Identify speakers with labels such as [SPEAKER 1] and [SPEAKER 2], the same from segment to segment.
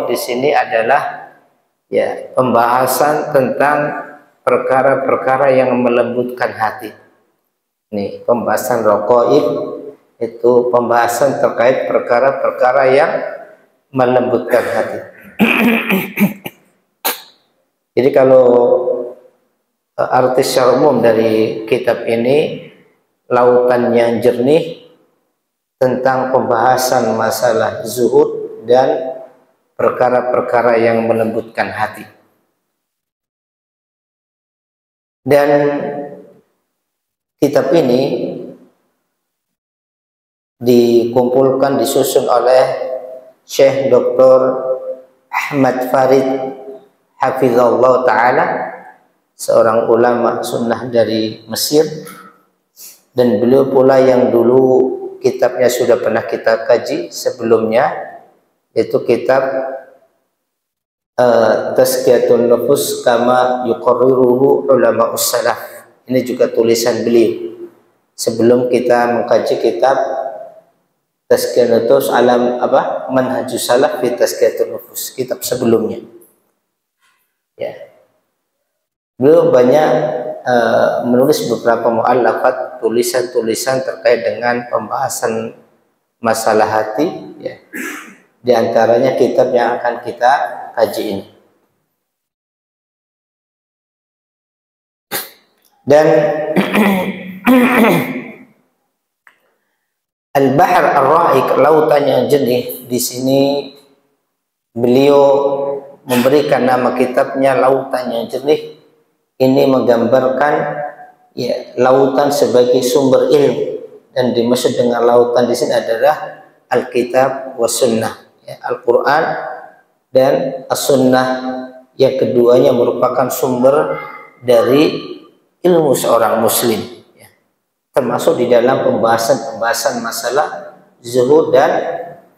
[SPEAKER 1] di sini adalah ya pembahasan tentang perkara-perkara yang melembutkan hati. Nih, pembahasan raqaib itu pembahasan terkait perkara-perkara yang melembutkan hati. Jadi kalau arti secara umum dari kitab ini, lautan yang jernih tentang pembahasan masalah zuhud dan perkara-perkara yang melembutkan hati. Dan kitab ini dikumpulkan, disusun oleh Syekh Dr. Ahmad Farid Hafizahullah Ta'ala, seorang ulama sunnah dari Mesir, dan beliau pula yang dulu kitabnya sudah pernah kita kaji sebelumnya, yaitu kitab Tazkiyatun Nufus Kama Yuqarriruhu Ulama'us Salaf. Ini juga tulisan beliau sebelum kita mengkaji kitab Tazkiyatun Nufus alam Manhajus Salaf fi Tazkiyatun Nufus, kitab sebelumnya. Ya. Beliau banyak menulis beberapa mu'allafat, tulisan-tulisan terkait dengan pembahasan masalah hati, ya. Di antaranya kitab yang akan kita kaji ini. Dan Al-Bahr Ar-Ra'iq, lautan yang jernih, di sini beliau memberikan nama kitabnya Lautan yang Jernih. Ini menggambarkan ya lautan sebagai sumber ilmu, dan dimaksud dengan lautan di sini adalah Alkitab was Sunnah, ya, Al-Quran dan As-Sunnah, yang keduanya merupakan sumber dari ilmu seorang muslim, ya. Termasuk di dalam pembahasan masalah zuhud dan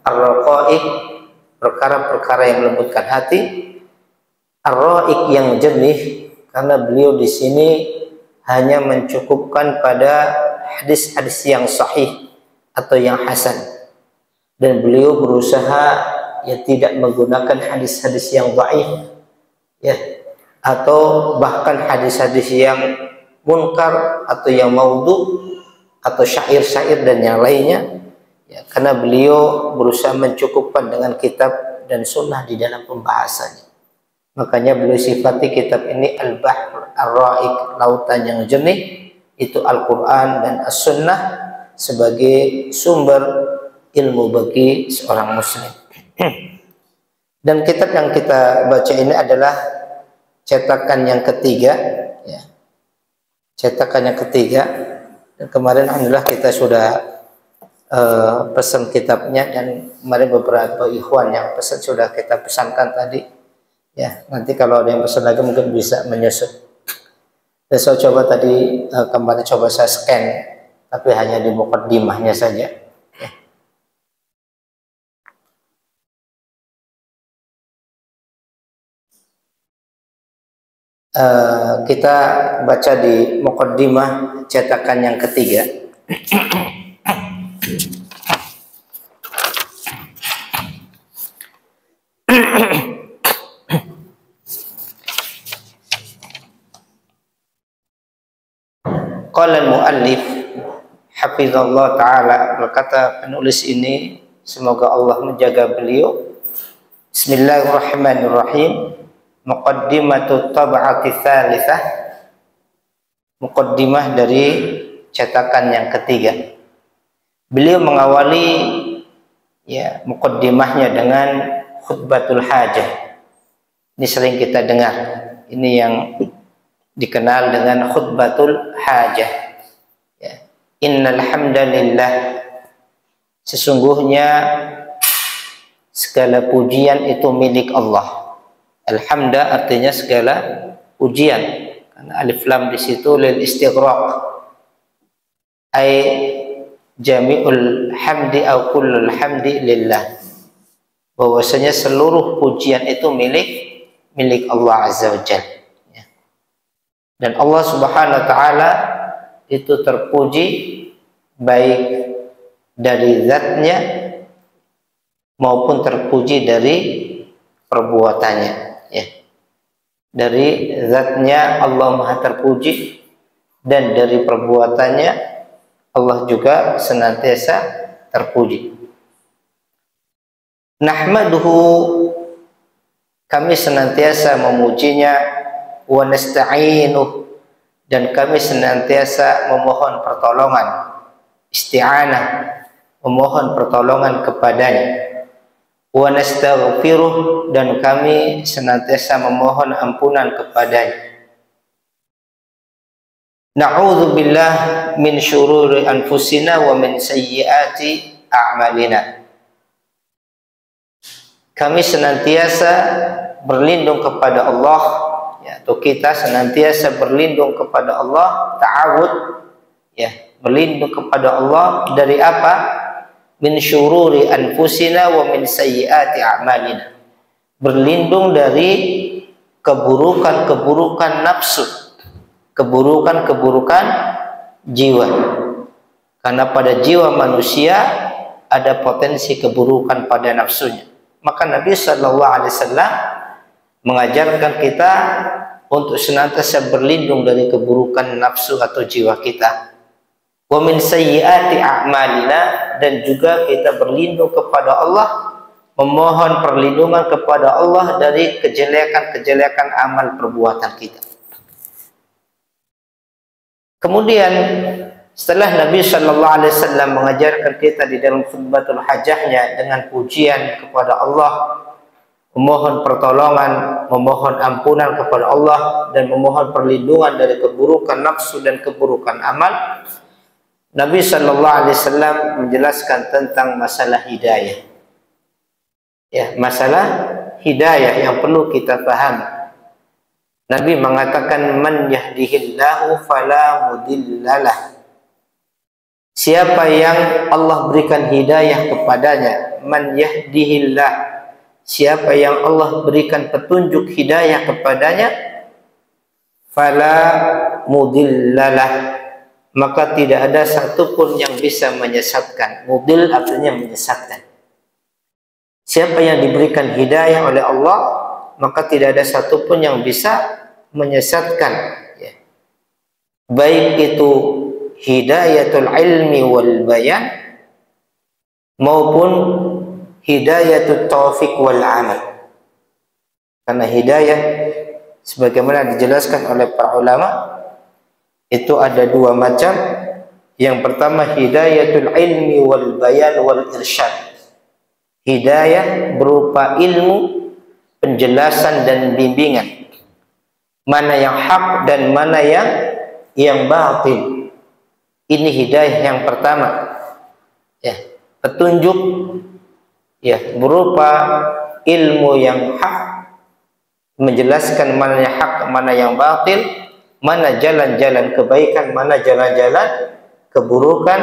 [SPEAKER 1] ar-raqa'iq, perkara-perkara yang melembutkan hati. Ar-ra'iq yang jernih, karena beliau di sini hanya mencukupkan pada hadis-hadis yang sahih atau yang hasan, dan beliau berusaha ya tidak menggunakan hadis-hadis yang dhaif, ya, atau bahkan hadis-hadis yang munkar atau yang maudhu atau syair-syair dan yang lainnya, ya, karena beliau berusaha mencukupkan dengan kitab dan sunnah di dalam pembahasannya. Makanya beliau sifati kitab ini Al-Bahr Ar-Ra'iq, lautan yang jernih, itu Al-Quran dan As-Sunnah sebagai sumber ilmu bagi seorang muslim. Dan kitab yang kita baca ini adalah cetakan yang ketiga, ya. Cetakan yang ketiga, dan kemarin alhamdulillah kita sudah pesan kitabnya, dan kemarin beberapa ikhwan yang pesan sudah kita pesankan tadi, ya. Nanti kalau ada yang pesan lagi mungkin bisa menyusul. Dan saya coba tadi kemarin coba saya scan, tapi hanya di muqaddimahnya saja, ya. Kita baca di muqaddimah cetakan yang ketiga. Qala al-muallif hafizallahu ta'ala, berkata penulis ini, semoga Allah menjaga beliau. Bismillahirrahmanirrahim. Muqaddimatu tab'ati tsalitsah, muqaddimah dari cetakan yang ketiga. Beliau mengawali ya muqaddimahnya dengan khutbatul hajah. Ini sering kita dengar. Ini yang dikenal dengan khutbatul hajah, ya. Innal hamdalillah, sesungguhnya segala pujian itu milik Allah. Alhamda artinya segala pujian, karena alif lam di situ lil istighraq, ay jami'ul hamdi au kullul hamdi lillah, bahwasanya seluruh pujian itu milik Allah azza wajalla, ya. Dan Allah subhanahu wa ta'ala itu terpuji baik dari zatnya maupun terpuji dari perbuatannya, ya. Dari zatnya Allah Maha terpuji, dan dari perbuatannya Allah juga senantiasa terpuji. Nahmaduhu, kami senantiasa memujinya, wa nasta'inuh, dan kami senantiasa memohon pertolongan, isti'anah, memohon pertolongan kepadanya. Wa nastaghfiruh, dan kami senantiasa memohon ampunan kepadanya. Na'udzubillah min syururi anfusina wa min sayyiati a'malina. Kami senantiasa berlindung kepada Allah, ya, atau kita senantiasa berlindung kepada Allah, ta'awud, ya, berlindung kepada Allah dari apa? Min syururi anfusina wa min sayyiati a'malina. Berlindung dari keburukan-keburukan nafsu, keburukan-keburukan jiwa. Karena pada jiwa manusia ada potensi keburukan pada nafsunya. Maka Nabi Shallallahu Alaihi Wasallam mengajarkan kita untuk senantiasa berlindung dari keburukan nafsu atau jiwa kita. Wa min sayyiati a'malina, dan juga kita berlindung kepada Allah, memohon perlindungan kepada Allah dari kejelekan-kejelekan amal perbuatan kita. Kemudian setelah Nabi Shallallahu Alaihi Wasallam mengajarkan kita di dalam khutbatul hajahnya dengan pujian kepada Allah, memohon pertolongan, memohon ampunan kepada Allah, dan memohon perlindungan dari keburukan nafsu dan keburukan amal, Nabi Shallallahu Alaihi Wasallam menjelaskan tentang masalah hidayah. Ya, masalah hidayah yang perlu kita pahami. Nabi mengatakan, man yahdihillahu fala mudhillalah. Siapa yang Allah berikan hidayah kepadanya, man yahdihillah, siapa yang Allah berikan petunjuk hidayah kepadanya, fala mudhillalah, maka tidak ada satupun yang bisa menyesatkan. Mudil artinya menyesatkan. Siapa yang diberikan hidayah oleh Allah, maka tidak ada satupun yang bisa menyesatkan, ya. Baik itu hidayatul ilmi wal bayan maupun hidayatul taufik wal amal. Karena hidayah sebagaimana dijelaskan oleh para ulama itu ada dua macam. Yang pertama hidayatul ilmi wal bayan wal irsyad. Hidayah berupa ilmu, penjelasan dan bimbingan. Mana yang hak dan mana yang batil. Ini hidayah yang pertama. Ya, petunjuk, ya, berupa ilmu yang hak, menjelaskan mana yang hak, mana yang batil, mana jalan-jalan kebaikan, mana jalan-jalan keburukan,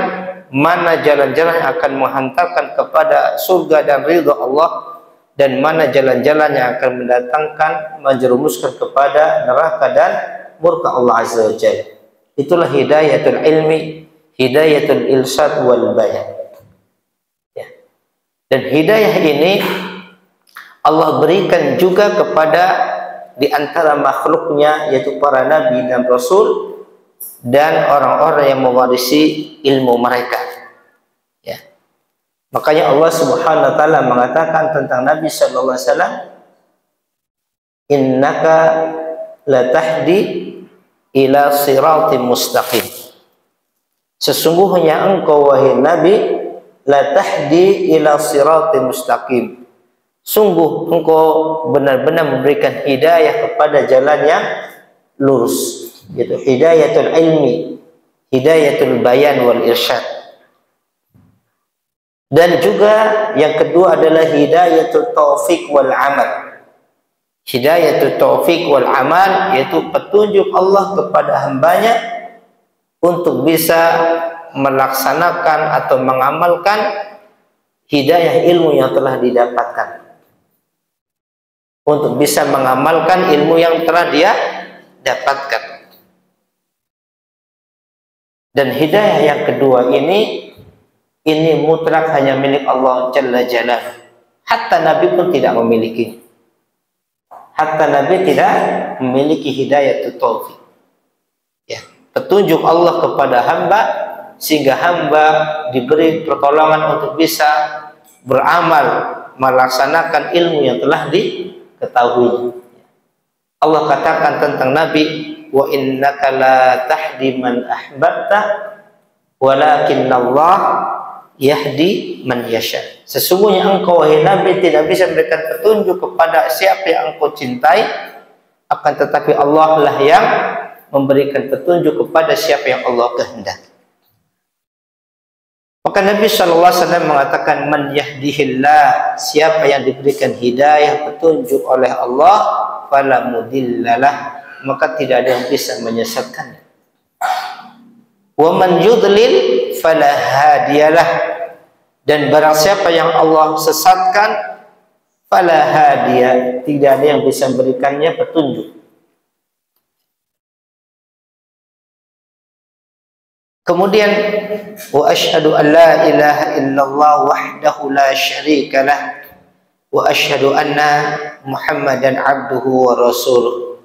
[SPEAKER 1] mana jalan-jalan yang akan menghantarkan kepada surga dan ridha Allah, dan mana jalan-jalan yang akan mendatangkan, menjerumuskan kepada neraka dan murka Allah Azza wa Jalla. Itulah hidayatul ilmi, hidayatul irsyad wal bayan. Ya. Dan hidayah ini Allah berikan juga kepada di antara makhluknya, yaitu para nabi dan rasul dan orang-orang yang mewarisi ilmu mereka. Ya. Makanya Allah Subhanahu wa taala mengatakan tentang Nabi sallallahu alaihi wasallam, innaka latahdi ila siratim mustaqim. Sesungguhnya engkau wahai Nabi latahdi ila siratim mustaqim. Sungguh engkau benar-benar memberikan hidayah kepada jalan yang lurus, yaitu hidayatul ilmi, hidayatul bayan wal irsyad. Dan juga yang kedua adalah hidayatul taufik wal amal. Hidayatul taufik wal amal yaitu petunjuk Allah kepada hambanya untuk bisa melaksanakan atau mengamalkan hidayah ilmu yang telah didapatkan, untuk bisa mengamalkan ilmu yang telah dia dapatkan. Dan hidayah yang kedua ini mutlak hanya milik Allah Jalla Jalaluhu. Hatta Nabi pun tidak memiliki. hatta Nabi tidak memiliki hidayah taufik. Ya, petunjuk Allah kepada hamba sehingga hamba diberi pertolongan untuk bisa beramal, melaksanakan ilmu yang telah diketahui. Allah katakan tentang Nabi, wa innaka la tahdi man ahbabta walakinallah yahdi man yasha. Sesungguhnya engkau wahai Nabi tidak bisa memberikan petunjuk kepada siapa yang engkau cintai, akan tetapi Allah lah yang memberikan petunjuk kepada siapa yang Allah kehendaki. Maka Nabi SAW mengatakan, man yahdihillah, siapa yang diberikan hidayah petunjuk oleh Allah, fala mudillalah, maka tidak ada yang bisa menyesatkannya. Wa man yudlil fala hadiyalah, dan barang siapa yang Allah sesatkan, fala hadiya, tidak ada yang bisa memberikannya petunjuk. Kemudian wa asyhadu an la ilaha illallah wahdahu la syarika lah wa asyhadu anna Muhammadan abduhu wa rasuluh.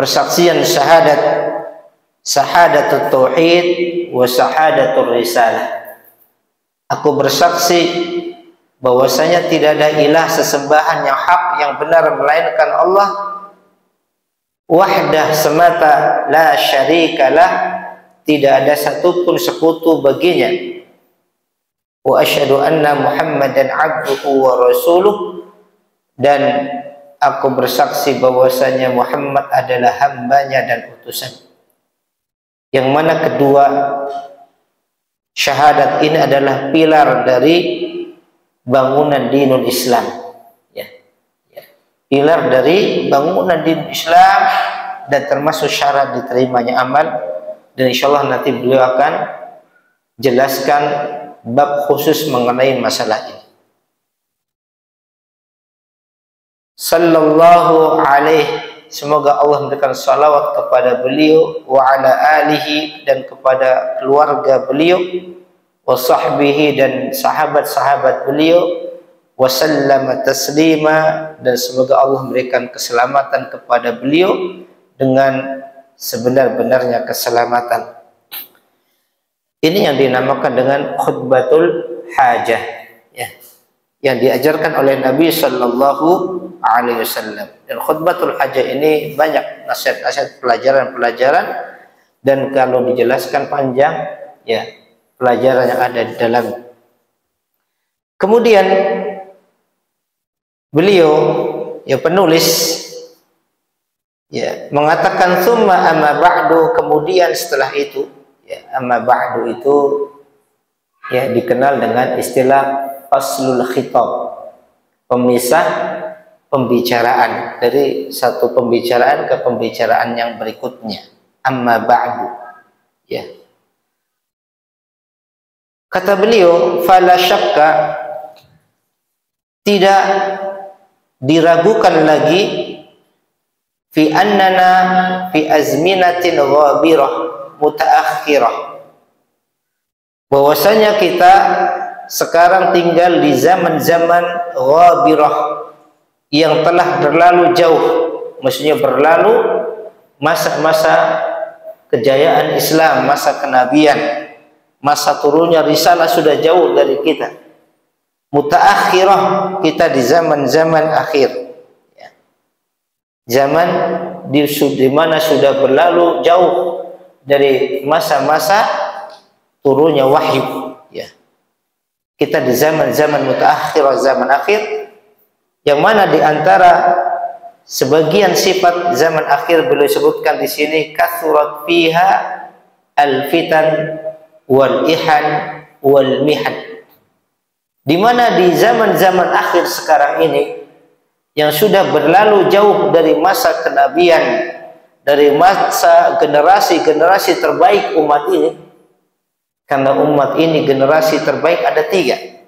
[SPEAKER 1] Persaksian syahadat, syahadatut tauhid wa syahadatur risalah. Aku bersaksi bahwasanya tidak ada ilah sesembahan yang hak yang benar melainkan Allah, wahdah semata, la syarikalah, tidak ada satupun sekutu baginya. Wa asyhadu anna Muhammadan abduhu wa rasuluh, dan aku bersaksi bahwasanya Muhammad adalah hambanya dan utusan. Yang mana kedua syahadat ini adalah pilar dari bangunan dinul Islam. Ya. Pilar dari bangunan dinul Islam dan termasuk syarat diterimanya amal. Dan insyaallah nanti beliau akan jelaskan bab khusus mengenai masalah ini. Sallallahu alaihi, semoga Allah memberikan salawat kepada beliau, wa ala alihi, dan kepada keluarga beliau, wa sahbihi, dan sahabat-sahabat beliau, wa sallama taslima, dan semoga Allah memberikan keselamatan kepada beliau dengan sebenar-benarnya keselamatan. Ini yang dinamakan dengan khutbatul hajah, ya, yang diajarkan oleh Nabi Sallallahu Alaihi Wasallam. Dan khutbatul hajah ini banyak nasihat-nasihat, pelajaran-pelajaran, dan kalau dijelaskan panjang, ya, pelajaran yang ada di dalam. Kemudian beliau, ya, penulis, ya, mengatakan summa amma ba'du, kemudian setelah itu, ya, amma ba'du itu, ya, dikenal dengan istilah faslul khitab, pemisah pembicaraan dari satu pembicaraan ke pembicaraan yang berikutnya. Amma ba'du, ya. Kata beliau, fala syakka, tidak diragukan lagi, fi annana fi azminatin ghabirah mutaakhirah, bahwasanya kita sekarang tinggal di zaman-zaman ghabirah yang telah berlalu jauh, maksudnya berlalu masa-masa kejayaan Islam, masa kenabian, masa turunnya risalah sudah jauh dari kita. Mutaakhirah, kita di zaman-zaman akhir. Zaman di mana sudah berlalu jauh dari masa-masa turunnya wahyu, ya. Kita di zaman-zaman mutaakhir, zaman akhir, yang mana di antara sebagian sifat zaman akhir beliau sebutkan di sini, kathurat fiha al-fitan wal ihan wal mihan, di mana di zaman-zaman akhir sekarang ini yang sudah berlalu jauh dari masa kenabian, dari masa generasi-generasi terbaik umat ini. Karena umat ini generasi terbaik ada 3.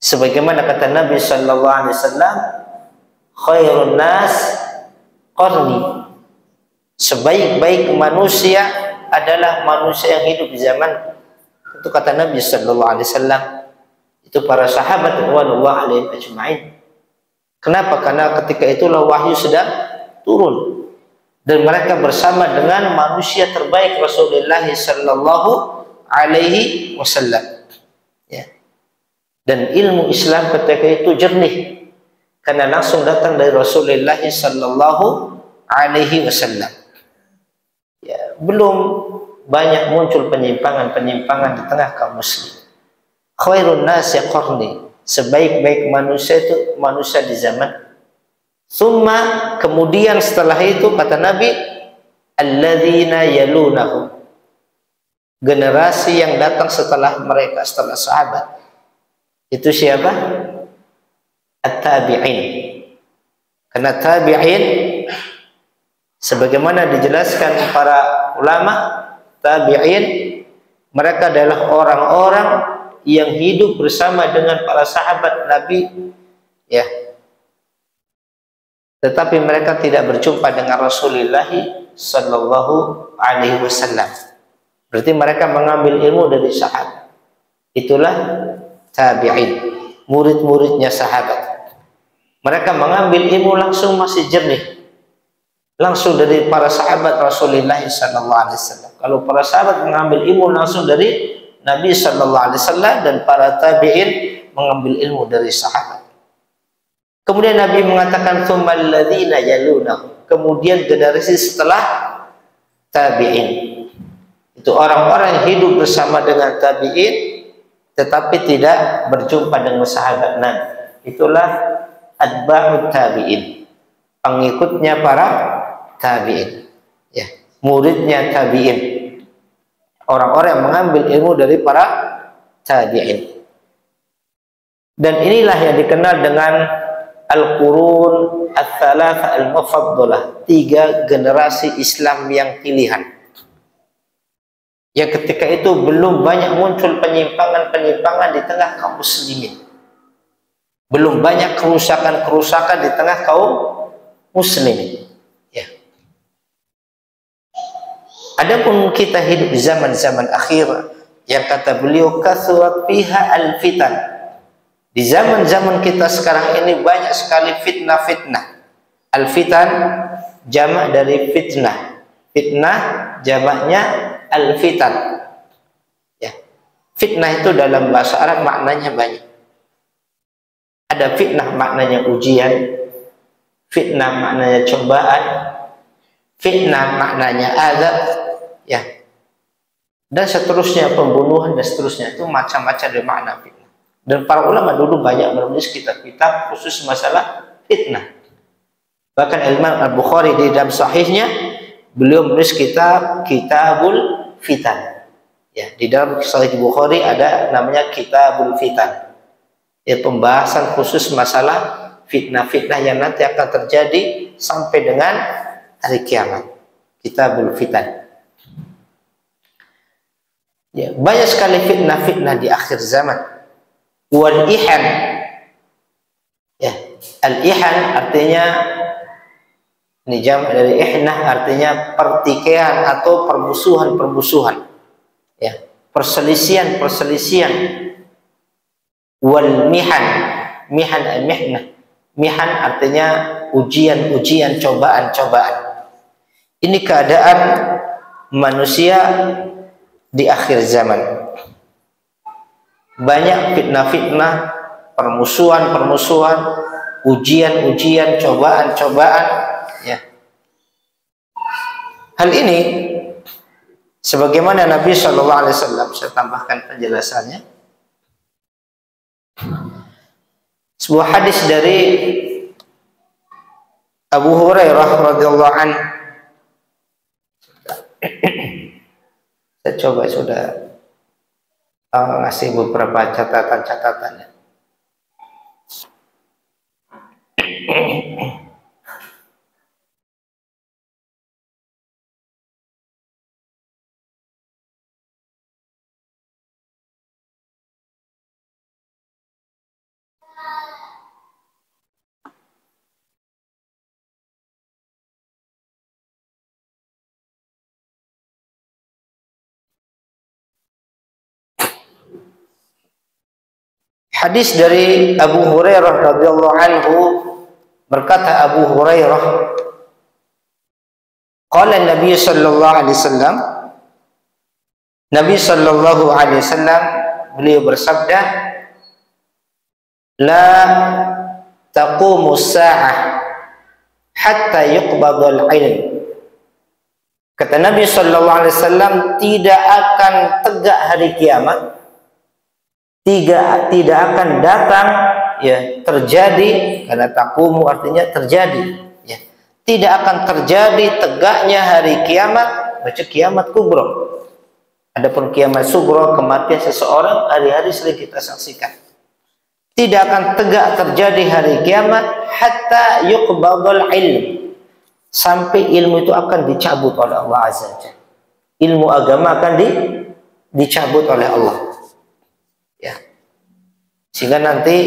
[SPEAKER 1] Sebagaimana kata Nabi sallallahu alaihi wasallam, khairun nas qarni. Sebaik-baik manusia adalah manusia yang hidup di zaman. Itu kata Nabi sallallahu alaihi wasallam. Itu para sahabat radhiyallahu alaihim ajma'in. Kenapa? Karena ketika itulah wahyu sedang turun dan mereka bersama dengan manusia terbaik Rasulullah sallallahu alaihi wasallam. Ya. Dan ilmu Islam ketika itu jernih karena langsung datang dari Rasulullah sallallahu alaihi wasallam. Ya, belum banyak muncul penyimpangan-penyimpangan di tengah kaum muslim. Khairun nasi qarni, sebaik-baik manusia itu manusia di zaman. Summa, kemudian setelah itu kata Nabi, alladzina yalunahum, generasi yang datang setelah mereka, setelah sahabat. Itu siapa? At-tabi'in. Karena tabi'in sebagaimana dijelaskan para ulama, tabi'in mereka adalah orang-orang yang hidup bersama dengan para sahabat Nabi, ya. Tetapi mereka tidak berjumpa dengan Rasulullah sallallahu alaihi wasallam. Berarti mereka mengambil ilmu dari sahabat. Itulah tabi'in, murid-muridnya sahabat. Mereka mengambil ilmu langsung masih jernih, langsung dari para sahabat Rasulullah sallallahu alaihi wasallam. Kalau para sahabat mengambil ilmu langsung dari Nabi sallallahu alaihi wasallam, dan para tabi'in mengambil ilmu dari sahabat. Kemudian Nabi mengatakan tsummal ladzina yalunahum, kemudian generasi setelah tabi'in. Itu orang-orang yang hidup bersama dengan tabi'in tetapi tidak berjumpa dengan sahabat Nabi. Itulah atba'ut tabi'in, pengikutnya para tabi'in, ya, muridnya tabi'in, orang-orang yang mengambil ilmu dari para tabi'in. Dan inilah yang dikenal dengan al-qurun ats-tsalatsa al-mufaddalah, 3 generasi Islam yang pilihan. Yang ketika itu belum banyak muncul penyimpangan-penyimpangan di tengah kaum muslimin. Belum banyak kerusakan-kerusakan di tengah kaum muslimin. Ya. Adapun kita hidup di zaman-zaman akhir yang kata beliau kasurat fiha al-fitan. Di zaman-zaman kita sekarang ini banyak sekali fitnah-fitnah. Al-fitan jamak dari fitnah. Fitnah jamaknya al-fitan. Ya. Fitnah itu dalam bahasa Arab maknanya banyak. Ada fitnah maknanya ujian, fitnah maknanya cobaan, fitnah maknanya azab, ya. Dan seterusnya, pembunuhan dan seterusnya, itu macam-macam dari makna fitnah. Dan para ulama dulu banyak menulis kitab-kitab khusus masalah fitnah. Bahkan Imam Al-Bukhari di dalam sahihnya beliau menulis Kitabul Fitan. Ya, di dalam Sahih Bukhari ada namanya Kitabul Fitan. Ya, pembahasan khusus masalah fitnah-fitnah yang nanti akan terjadi sampai dengan hari kiamat. Kitabul Fitan. Ya, banyak sekali fitnah-fitnah di akhir zaman. Wal ihan, ya, al-ihan artinya, ini jamak dari ihnah, artinya pertikaian atau permusuhan-permusuhan, ya, perselisihan-perselisihan. Wal mihan, mihan al-mihnah, mihan artinya ujian-ujian, cobaan-cobaan. Ini keadaan manusia di akhir zaman. Banyak fitnah-fitnah, permusuhan-permusuhan, ujian-ujian, cobaan-cobaan, ya. Hal ini sebagaimana Nabi sallallahu alaihi wasallam, saya tambahkan penjelasannya. Sebuah hadis dari Abu Hurairah radhiyallahu anhu. Saya coba sudah ngasih beberapa catatan-catatannya. Hadis dari Abu Hurairah radhiyallahu anhu, Berkata Abu Hurairah, qala Nabi sallallahu alaihi wasallam, Nabi sallallahu alaihi wasallam beliau bersabda, la taqumu sa'ah hatta yuqbadul ilm. Kata Nabi sallallahu alaihi wasallam, tidak akan tegak hari kiamat, tidak akan datang, ya, terjadi, karena taqumu artinya terjadi, ya. Tidak akan terjadi tegaknya hari kiamat, baca kiamat kubra. Adapun kiamat sughra, kematian seseorang, hari-hari sering kita saksikan. Tidak akan tegak terjadi hari kiamat hatta yuqbadul ilm, sampai ilmu itu akan dicabut oleh Allah Azza wa Jalla. Ilmu agama akan dicabut oleh Allah, ya. Sehingga nanti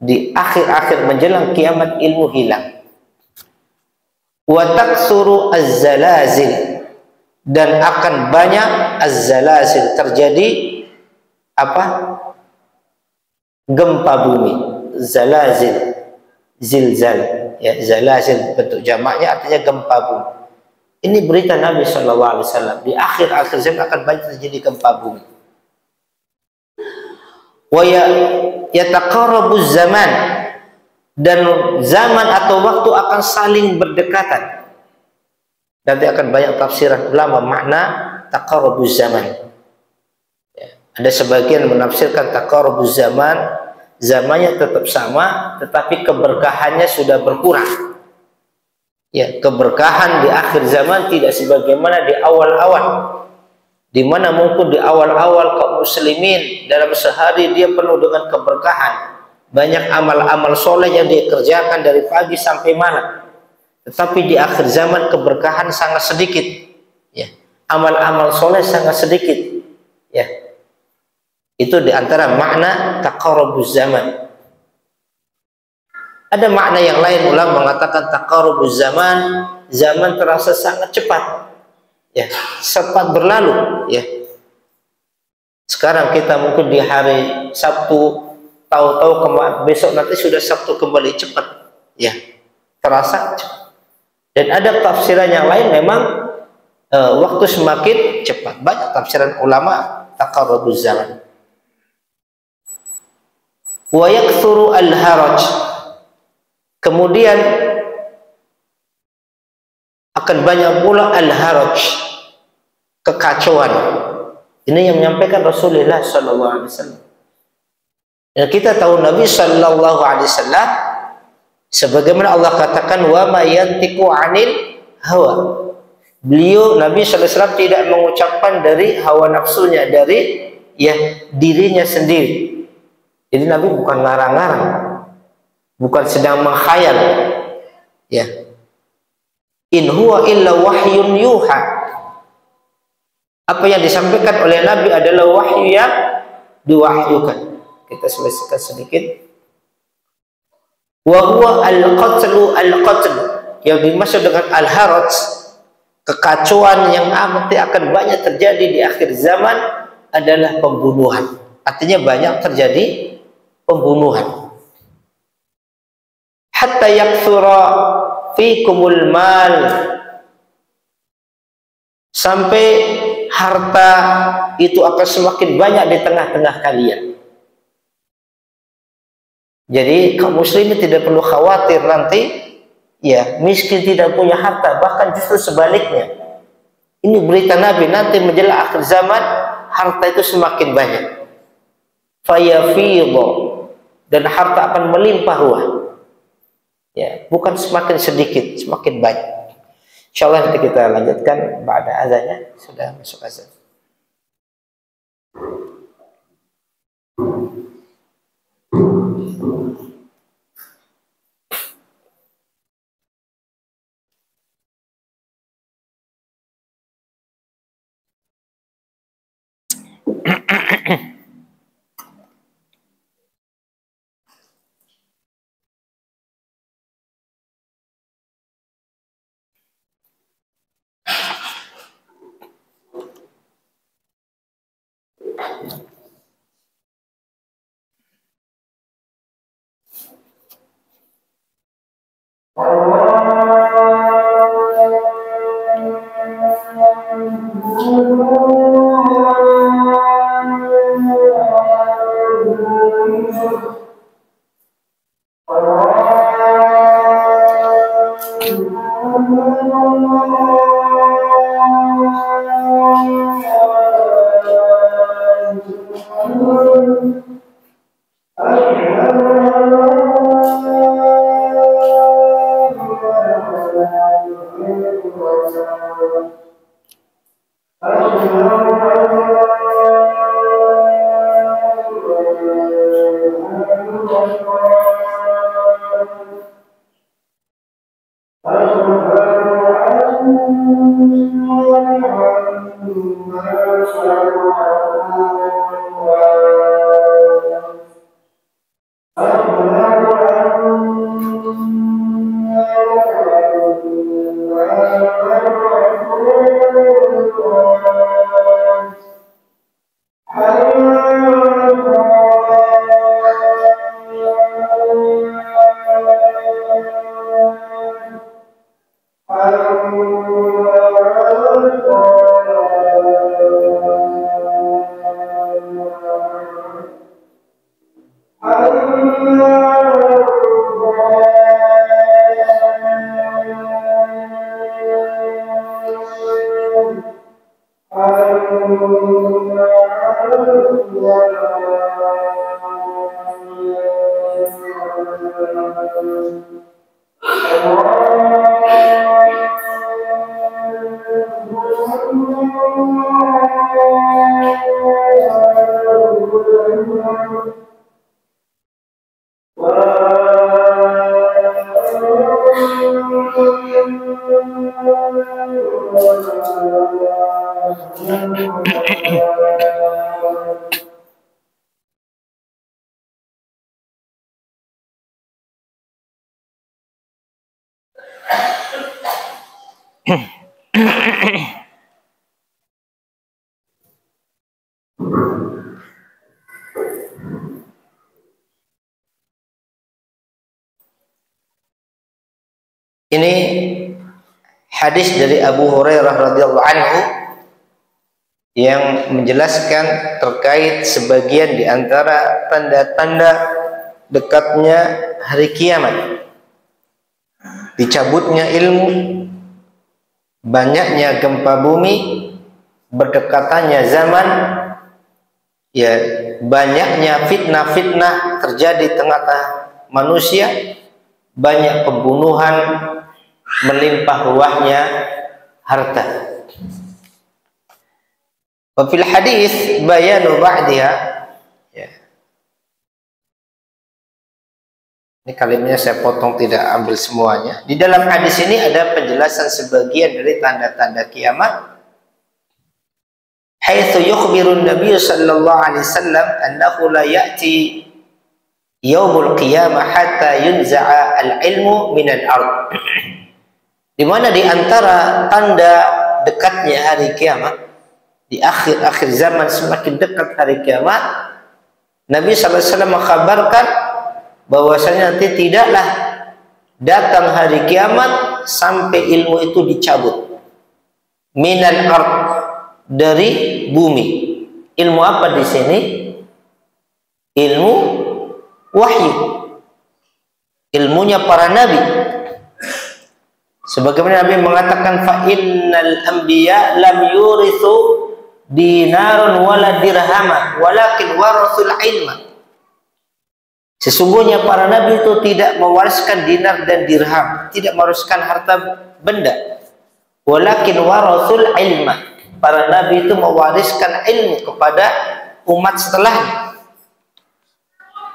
[SPEAKER 1] di akhir-akhir menjelang kiamat ilmu hilang. Wa taksuru az-zalazil, dan akan banyak az-zalazil, terjadi apa? Gempa bumi. Zalazil, zilzal, ya, zalazil bentuk jamaknya artinya gempa bumi. Ini berita Nabi sallallahu alaihi wasallam, di akhir-akhir zaman akan banyak terjadi gempa bumi. Wa yataqarrabu zaman, dan zaman atau waktu akan saling berdekatan. Nanti akan banyak tafsiran ulama makna taqarrabu zaman. Ya, ada sebagian menafsirkan taqarrabu zaman, zamannya tetap sama tetapi keberkahannya sudah berkurang. Ya, keberkahan di akhir zaman tidak sebagaimana di awal-awal, di mana mungkin di awal-awal kaum muslimin dalam sehari dia penuh dengan keberkahan, banyak amal-amal soleh yang dia kerjakan dari pagi sampai malam. Tetapi di akhir zaman keberkahan sangat sedikit, ya. Amal-amal soleh sangat sedikit, ya. Itu diantara makna taqarrubuz zaman. Ada makna yang lain, ulama mengatakan taqarrubuz zaman, zaman terasa sangat cepat, ya, cepat berlalu, ya. Sekarang kita mungkin di hari Sabtu, tahu-tahu besok nanti sudah Sabtu kembali, cepat, ya, terasa cepat. Dan ada tafsiran yang lain, memang waktu semakin cepat. Banyak tafsiran ulama taqarrubuz zaman. Wa yakthuru al-haraj, kemudian akan banyak pula al-haraj, kekacauan. Ini yang menyampaikan Rasulullah sallallahu alaihi wasallam. Dan kita tahu Nabi sallallahu alaihi wasallam, sebagaimana Allah katakan, wa ma yantiqu 'anil hawa. Beliau Nabi sallallahu alaihi wasallam tidak mengucapkan dari hawa nafsunya, dari, ya, dirinya sendiri. Jadi Nabi bukan ngarang-ngarang, bukan sedang mengkhayal, ya. In huwa illa wahyun yuha. Apa yang disampaikan oleh Nabi adalah wahyu yang diwahyukan. Kita selesaikan sedikit. Wa huwa al-qatlu, yang dimaksud dengan al-haraj, kekacauan yang nanti akan banyak terjadi di akhir zaman adalah pembunuhan. Artinya banyak terjadi pembunuhan. Hatta yakthura fikumul mal, sampai harta itu akan semakin banyak di tengah-tengah kalian. Jadi kaum muslimin tidak perlu khawatir nanti, ya, miskin tidak punya harta, bahkan justru sebaliknya. Ini berita Nabi, nanti menjelang akhir zaman harta itu semakin banyak. Fayafidhu, dan harta akan melimpah ruah, ya, bukan semakin sedikit, semakin banyak. Insyaallah nanti kita lanjutkan ba'da azannya, sudah masuk azan. Ini hadis dari Abu Hurairah radhiyallahu anhu yang menjelaskan terkait sebagian di antara tanda-tanda dekatnya hari kiamat. Dicabutnya ilmu, banyaknya gempa bumi, berdekatannya zaman, ya banyaknya fitnah-fitnah terjadi di tengah-tengah manusia, banyak pembunuhan, melimpah ruahnya harta. Wa fil hadis bayanu ba'diha, ya. Ini kalimatnya saya potong, tidak ambil semuanya. Di dalam hadis ini ada penjelasan sebagian dari tanda-tanda kiamat. Haitsu yukhbirun Nabi sallallahu alaihi wasallam annahu la ya'ti yaumul qiyamah hatta yunza'a al-ilmu min al-ard. Di mana di antara tanda dekatnya hari kiamat, di akhir-akhir zaman semakin dekat hari kiamat, Nabi sallallahu alaihi wasallam mengkhabarkan bahwasanya nanti tidaklah datang hari kiamat sampai ilmu itu dicabut. Minal ard, dari bumi. Ilmu apa di sini? Ilmu wahyu. Ilmunya para nabi. Sebagaimana Nabi mengatakan, fa innal anbiya lam yurithu dinarun wala dirhama walakin warathul ilma. Sesungguhnya para nabi itu tidak mewariskan dinar dan dirham, tidak mewariskan harta benda. Walakin warathul ilma. Para nabi itu mewariskan ilmu kepada umat setelahnya.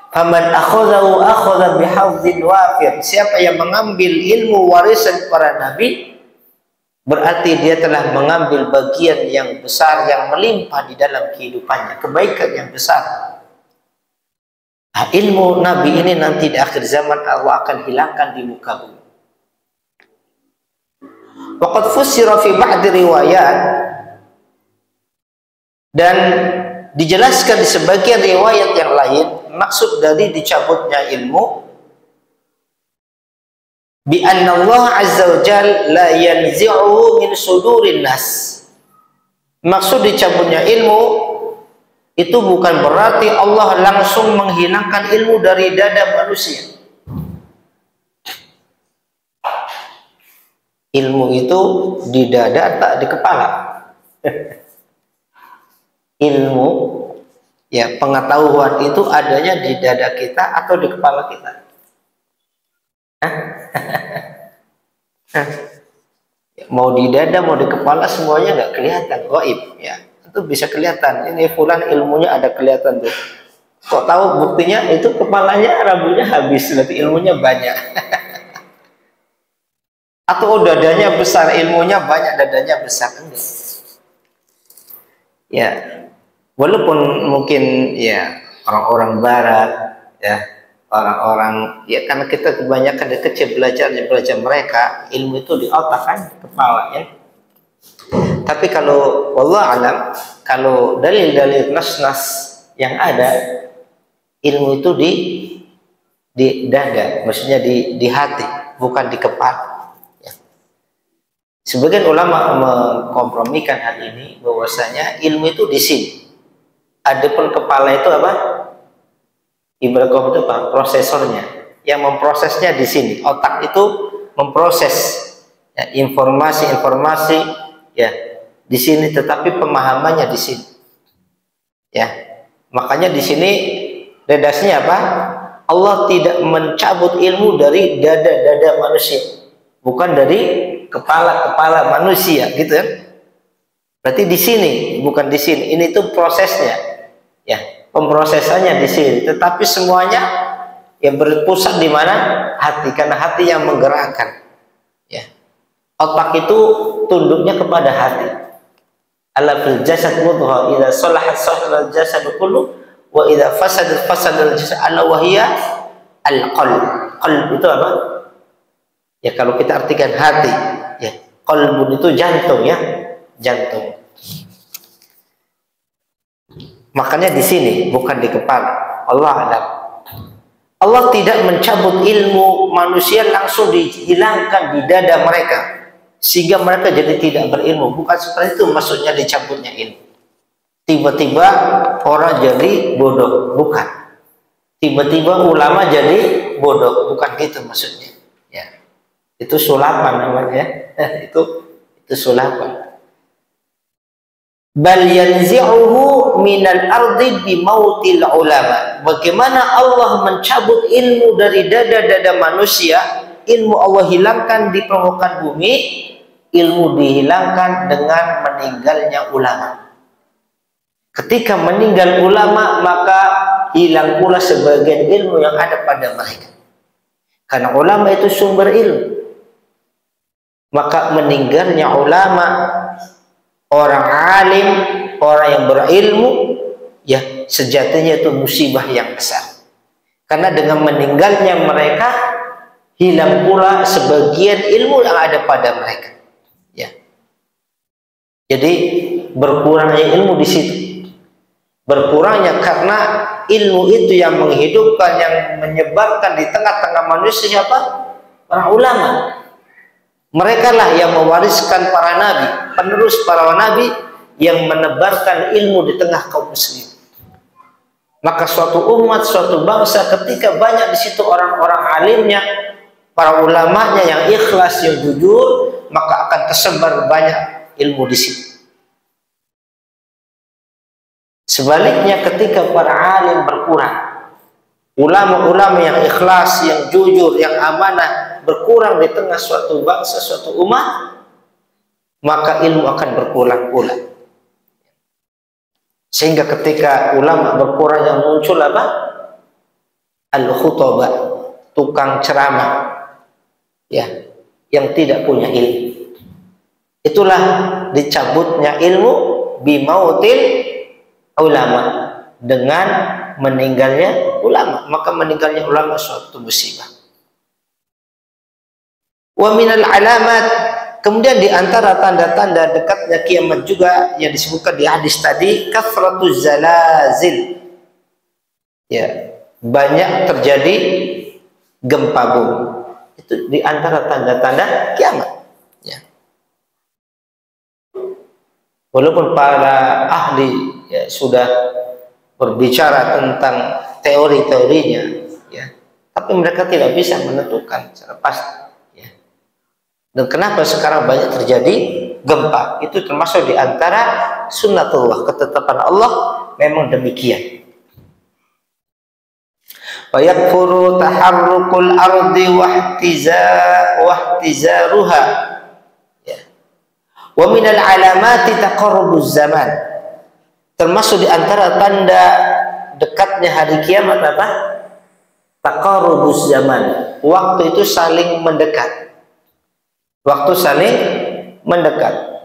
[SPEAKER 1] Faman akhadhahu akhadha bihadhin wafir. Siapa yang mengambil ilmu warisan para nabi, berarti dia telah mengambil bagian yang besar yang melimpah di dalam kehidupannya, kebaikan yang besar. Nah, ilmu nabi ini nanti di akhir zaman Allah akan hilangkan di muka bumi. Waqad fussira fi ba'd riwayat, dan dijelaskan di sebagian riwayat yang lain, maksud dari dicabutnya ilmu bi anna Allah azza wa jalla la yanzi'uhu min sudurin nas. Maksud dicabutnya ilmu itu bukan berarti Allah langsung menghilangkan ilmu dari dada manusia. Ilmu itu di dada, tak di kepala. Ilmu, ya, pengetahuan itu adanya di dada kita atau di kepala kita. Mau di dada, mau di kepala, semuanya nggak kelihatan, gaib, ya. Itu bisa kelihatan. Ini fulan ilmunya ada kelihatan tuh. Kok tahu buktinya? Itu kepalanya, rambutnya habis, berarti ilmunya banyak. Atau dadanya besar, ilmunya banyak, dadanya besar? Enggak. Ya, walaupun mungkin ya orang-orang barat, ya orang-orang, ya karena kita kebanyakan dari kecil belajar mereka, ilmu itu di otak kan, kepala ya. Tapi kalau wallah alam, kalau dalil-dalil nas-nas yang ada, ilmu itu di dada, maksudnya di hati, bukan di kepala. Sebagian ulama mengkompromikan hal ini bahwasanya ilmu itu di sini. Adapun kepala itu apa? Ibarat komputer apa? Prosesornya. Yang memprosesnya di sini. Otak itu memproses ya, informasi ya di sini, tetapi pemahamannya di sini. Ya. Makanya di sini redasinya apa? Allah tidak mencabut ilmu dari dada-dada manusia, bukan dari kepala manusia, gitu kan? Berarti di sini, bukan di sini. Ini tuh prosesnya, ya, pemprosesannya di sini. Tetapi semuanya yang berpusat di mana? Hati, karena hati yang menggerakkan. Ya, otak itu tunduknya kepada hati. Ala fil jasad mudghah, idza salahat salaha al-jasad kullu, wa idza fasadat fasada al-jasad, ala wahiyya al-qalb. Qalb itu apa? Ya kalau kita artikan hati, ya qalbun itu jantung ya, jantung. Makanya di sini bukan di kepala. Allah alam. Allah tidak mencabut ilmu manusia langsung dihilangkan di dada mereka sehingga mereka jadi tidak berilmu. Bukan seperti itu maksudnya dicabutnya ilmu. Tiba-tiba orang jadi bodoh, bukan. Tiba-tiba ulama jadi bodoh, bukan gitu maksudnya. Itu sulapan namanya. itu sulapan. Bal yanzi'uhu minal ardi bimautil ulama. Bagaimana Allah mencabut ilmu dari dada-dada manusia? Ilmu Allah hilangkan di permukaan bumi, ilmu dihilangkan dengan meninggalnya ulama. Ketika meninggal ulama, maka hilang pula sebagian ilmu yang ada pada mereka. Karena ulama itu sumber ilmu. Maka meninggalnya ulama, orang alim, orang yang berilmu, ya sejatinya itu musibah yang besar. Karena dengan meninggalnya mereka, hilang pula sebagian ilmu yang ada pada mereka. Ya. Jadi berkurangnya ilmu di situ. Berkurangnya karena ilmu itu yang menghidupkan, yang menyebarkan di tengah-tengah manusia siapa? Para ulama. Mereka lah yang mewariskan para nabi, penerus para nabi yang menebarkan ilmu di tengah kaum muslim. Maka suatu umat, suatu bangsa ketika banyak di situ orang-orang alimnya, para ulamanya yang ikhlas, yang jujur, maka akan tersebar banyak ilmu di situ. Sebaliknya ketika para alim berkurang, ulama-ulama yang ikhlas, yang jujur, yang amanah berkurang di tengah suatu bangsa, suatu umat, maka ilmu akan berkurang pula. Sehingga ketika ulama berkurang yang muncul apa? Al-khutbah, tukang ceramah, ya, yang tidak punya ilmu. Itulah dicabutnya ilmu bimautil ulama, dengan meninggalnya ulama. Maka meninggalnya ulama suatu musibah. Wa minal alamat, kemudian di antara tanda-tanda dekatnya kiamat juga yang disebutkan di hadis tadi, kathratuz zalazil. Ya, banyak terjadi gempa bumi. Itu di antara tanda-tanda kiamat. Ya. Walaupun para ahli ya, sudah berbicara tentang teori-teorinya, ya, tapi mereka tidak bisa menentukan secara pasti. Dan kenapa sekarang banyak terjadi gempa? Itu termasuk di antara sunnatullah, ketetapan Allah memang demikian. Wa yakfuru taharrukul ardi wahtizaruha. Ya. Wa minal alamati taqarrubuz zaman. Termasuk di antara tanda dekatnya hari kiamat apa? Taqarrubuz zaman. Waktu itu saling mendekat. Waktu saling mendekat.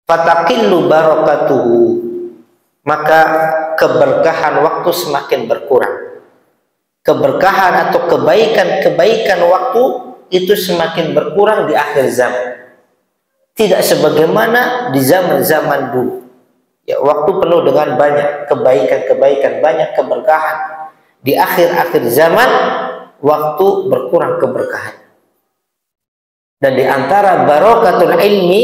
[SPEAKER 1] Fataqillu barakatuhu, maka keberkahan waktu semakin berkurang. Keberkahan atau kebaikan-kebaikan waktu itu semakin berkurang di akhir zaman. Tidak sebagaimana di zaman-zaman dulu. Ya, waktu penuh dengan banyak kebaikan-kebaikan, banyak keberkahan. Di akhir-akhir zaman, waktu berkurang keberkahan. Dan di antara barakatul ilmi,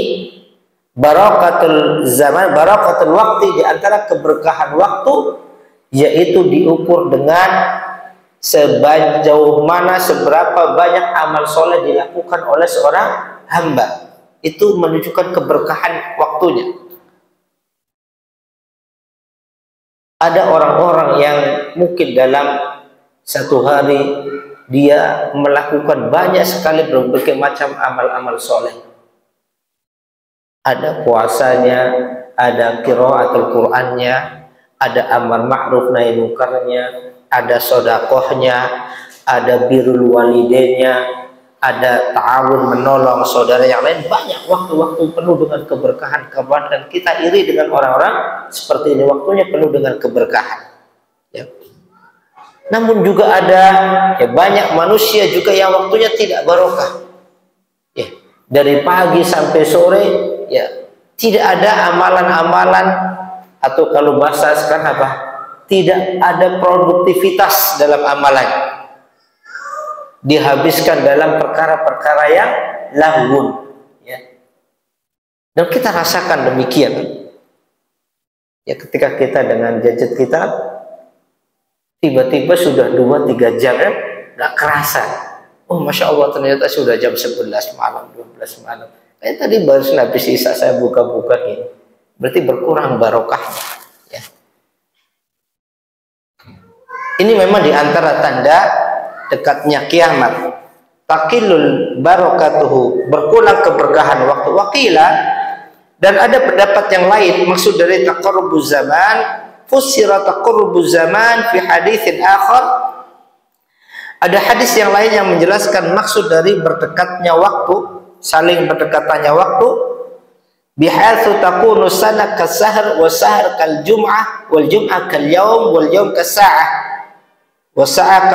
[SPEAKER 1] barakatul zaman, barakatul waktu, di antara keberkahan waktu, yaitu diukur dengan sejauh mana, seberapa banyak amal soleh dilakukan oleh seorang hamba. Itu menunjukkan keberkahan waktunya. Ada orang-orang yang mungkin dalam satu hari dia melakukan banyak sekali berbagai macam amal-amal soleh. Ada puasanya, ada qiraatul Qur'annya, ada amar ma'ruf nahi munkarnya, ada sedekahnya, ada birrul walidainnya, ada ta'awun menolong saudara yang lain. Banyak waktu-waktu penuh dengan keberkahan, dan kita iri dengan orang-orang seperti ini, waktunya penuh dengan keberkahan, ya. Namun juga ada ya, banyak manusia juga yang waktunya tidak barokah, ya. Dari pagi sampai sore ya tidak ada amalan-amalan, atau kalau bahasa sekarang apa, tidak ada produktivitas dalam amalan, dihabiskan dalam perkara-perkara yang lahun, ya. Dan kita rasakan demikian, ya, ketika kita dengan gadget kita tiba-tiba sudah 2-3 jam, ya, nggak kerasa. Oh, Masya Allah, ternyata sudah jam 11 malam, 12 malam. Tadi baru habis isya saya buka-buka ini. Berarti berkurang barokahnya, ya. Ini memang diantara tanda dekatnya kiamat. Taqillul barakatuhu, berkurang keberkahan waktu. Wakila, dan ada pendapat yang lain, maksud dari taqarrubuz zaman, fusira taqarrubuz zaman fi haditsin akhar. Ada hadis yang lain yang menjelaskan maksud dari berdekatnya waktu, saling berdekatannya waktu, bihaitsu takunu sana kasahr wa sahr kal jum'ah wal jum'ah kal yaum wal yaum kasa'ah. Wasa'a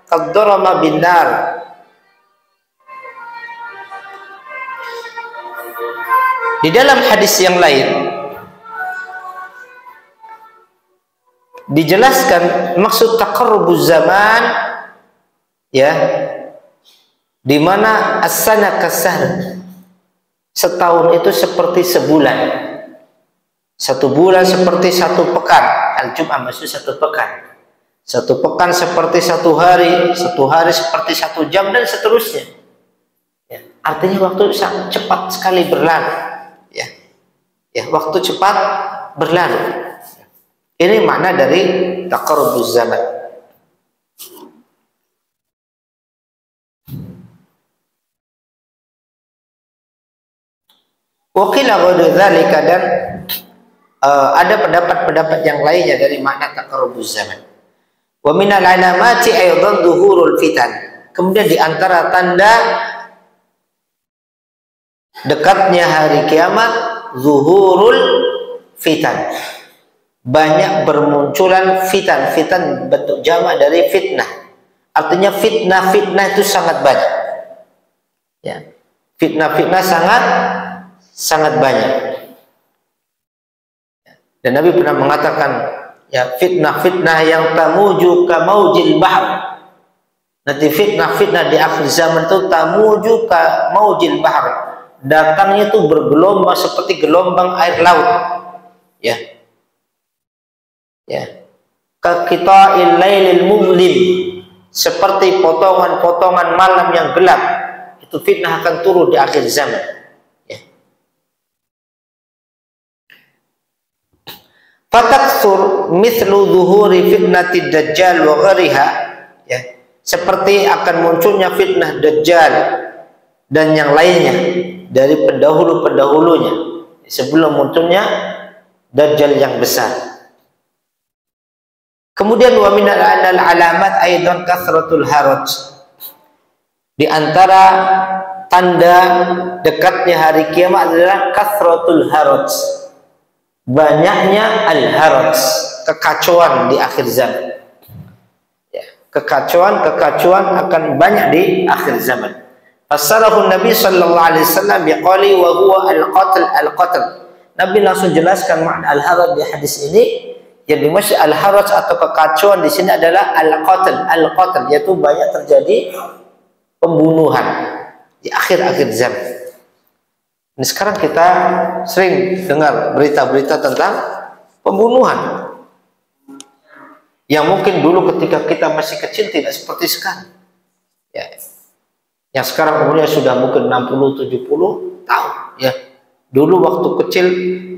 [SPEAKER 1] qaddorama binar. Di dalam hadis yang lain dijelaskan maksud taqarrubuz zaman, ya, di mana as-sana kasahr, setahun itu seperti sebulan, satu bulan seperti satu pekan. Al-Jum'ah maksud satu pekan. Satu pekan seperti satu hari seperti 1 jam, dan seterusnya. Ya, artinya waktu sangat cepat sekali berlalu. Ya, ya, waktu cepat berlalu. Ini makna dari taqarrubuz zaman. Wa qila ghairu dzalika, dan ada pendapat-pendapat yang lainnya dari makna taqarrubuz zaman. Wa minal alamati aidan zuhurul fitan. Kemudian di antara tanda dekatnya hari kiamat, zuhurul fitan, banyak bermunculan fitan. Fitan bentuk jamak dari fitnah. Artinya fitnah itu sangat banyak. Ya. Fitnah sangat banyak. Dan Nabi pernah mengatakan, ya, fitnah yang tamuju ka maujil bahr. Nanti fitnah di akhir zaman itu tamuju ka maujil bahr. Datangnya itu bergelombang seperti gelombang air laut. Ya. Ya. Ka qita'il lailil muzlim, seperti potongan-potongan malam yang gelap. Itu fitnah akan turun di akhir zaman. Fataksur mithlu zuhuri fitnati dajjal wa ghariha, ya, seperti akan munculnya fitnah dajjal dan yang lainnya dari pendahulu-pendahulunya sebelum munculnya dajjal yang besar. Kemudian wa minal alamat aidan kasratul haraj, Di antara tanda dekatnya hari kiamat adalah kathratul haraj, banyaknya al-haraj, kekacauan di akhir zaman. Ya, kekacauan akan banyak di akhir zaman. Fassarahu Nabi sallallahu alaihi wasallam biqali wa huwa al-qatl. Nabi langsung jelaskan makna al-haraj di hadis ini. Yang dimaksud al-haraj atau kekacauan di sini adalah al-qatl, yaitu banyak terjadi pembunuhan di akhir-akhir zaman. Ini sekarang kita sering dengar berita-berita tentang pembunuhan yang mungkin dulu ketika kita masih kecil tidak seperti sekarang. Ya. Yang sekarang umurnya sudah mungkin 60-70 tahun. Ya. Dulu waktu kecil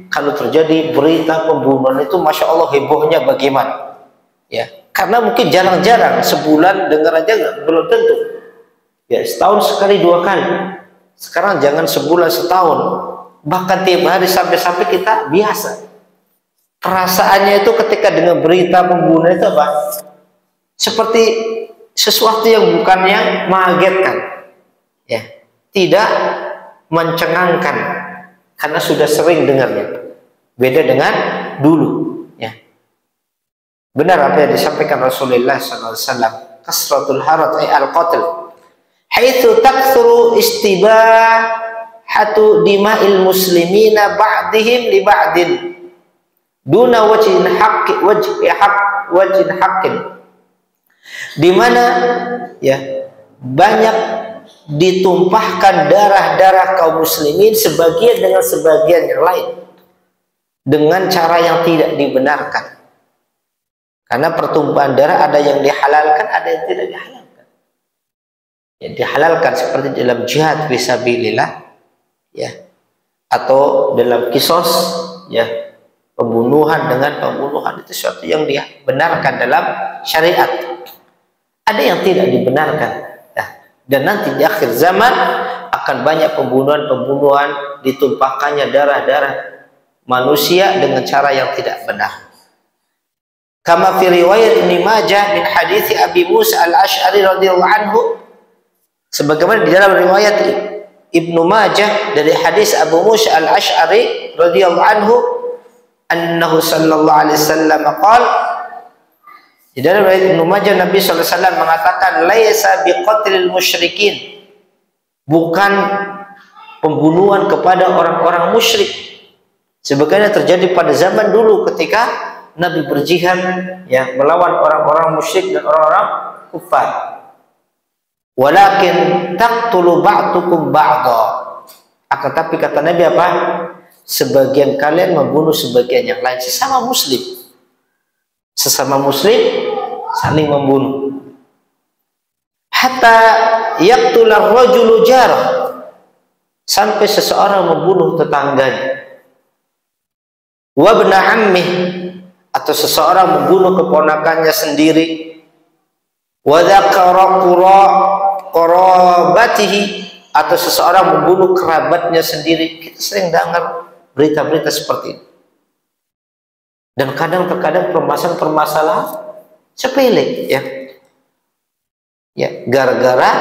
[SPEAKER 1] kalau terjadi berita pembunuhan itu, masya Allah hebohnya bagaimana? Ya, karena mungkin jarang-jarang, sebulan dengar aja belum tentu. Ya, setahun sekali 2 kali. Sekarang jangan sebulan, setahun, bahkan tiap hari sampai kita biasa. Perasaannya itu ketika dengar berita pembunuhan itu apa? Seperti sesuatu yang bukannya mengagetkan, ya, tidak mencengangkan, karena sudah sering dengarnya. Beda dengan dulu, ya. Benar apa yang disampaikan Rasulullah SAW, kasratul haraj ay al-qatl, haitsu takthuru istibahatu dima'il muslimina ba'dihim li ba'din duna wajhin haqqin, di mana ya banyak ditumpahkan darah-darah kaum muslimin sebagian dengan sebagian yang lain dengan cara yang tidak dibenarkan. Karena pertumpahan darah ada yang dihalalkan, ada yang tidak dihalalkan. Yang dihalalkan seperti dalam jihad fisabilillah, ya, atau dalam kisos, ya, pembunuhan dengan pembunuhan, itu sesuatu yang dibenarkan dalam syariat. Ada yang tidak dibenarkan. Nah, dan nanti di akhir zaman akan banyak pembunuhan ditumpahkannya darah-darah manusia dengan cara yang tidak benar. Kama fi riwayat Ibnu Majah min hadits Abi Musa al-Asy'ari radhiyallahu anhu, sebagaimana di dalam riwayat Ibnu Majah dari hadis Abu Musa al-Asy'ari radhiyallahu anhu, annahu sallallahu alaihi wasallam qala, di dalam riwayat Ibnu Majah Nabi sallallahu alaihi wasallam mengatakan, laisa biqatlil musyrikin, bukan pembunuhan kepada orang-orang musyrik sebagaimana terjadi pada zaman dulu ketika Nabi berjihad, ya, melawan orang-orang musyrik dan orang-orang kufar. Walakin taqtulu ba'dukum ba'dha, akan tapi kata Nabi apa? Sebagian kalian membunuh sebagian yang lain, sesama muslim saling membunuh. Hatta yaqtula rajulu jarah, sampai seseorang membunuh tetangganya. Wa ibna ammih, atau seseorang membunuh keponakannya sendiri. Wa dzakara qarabatihi, atau seseorang membunuh kerabatnya sendiri. Kita sering dengar berita-berita seperti ini. Dan terkadang permasalahan sepele, ya. Ya, gara-gara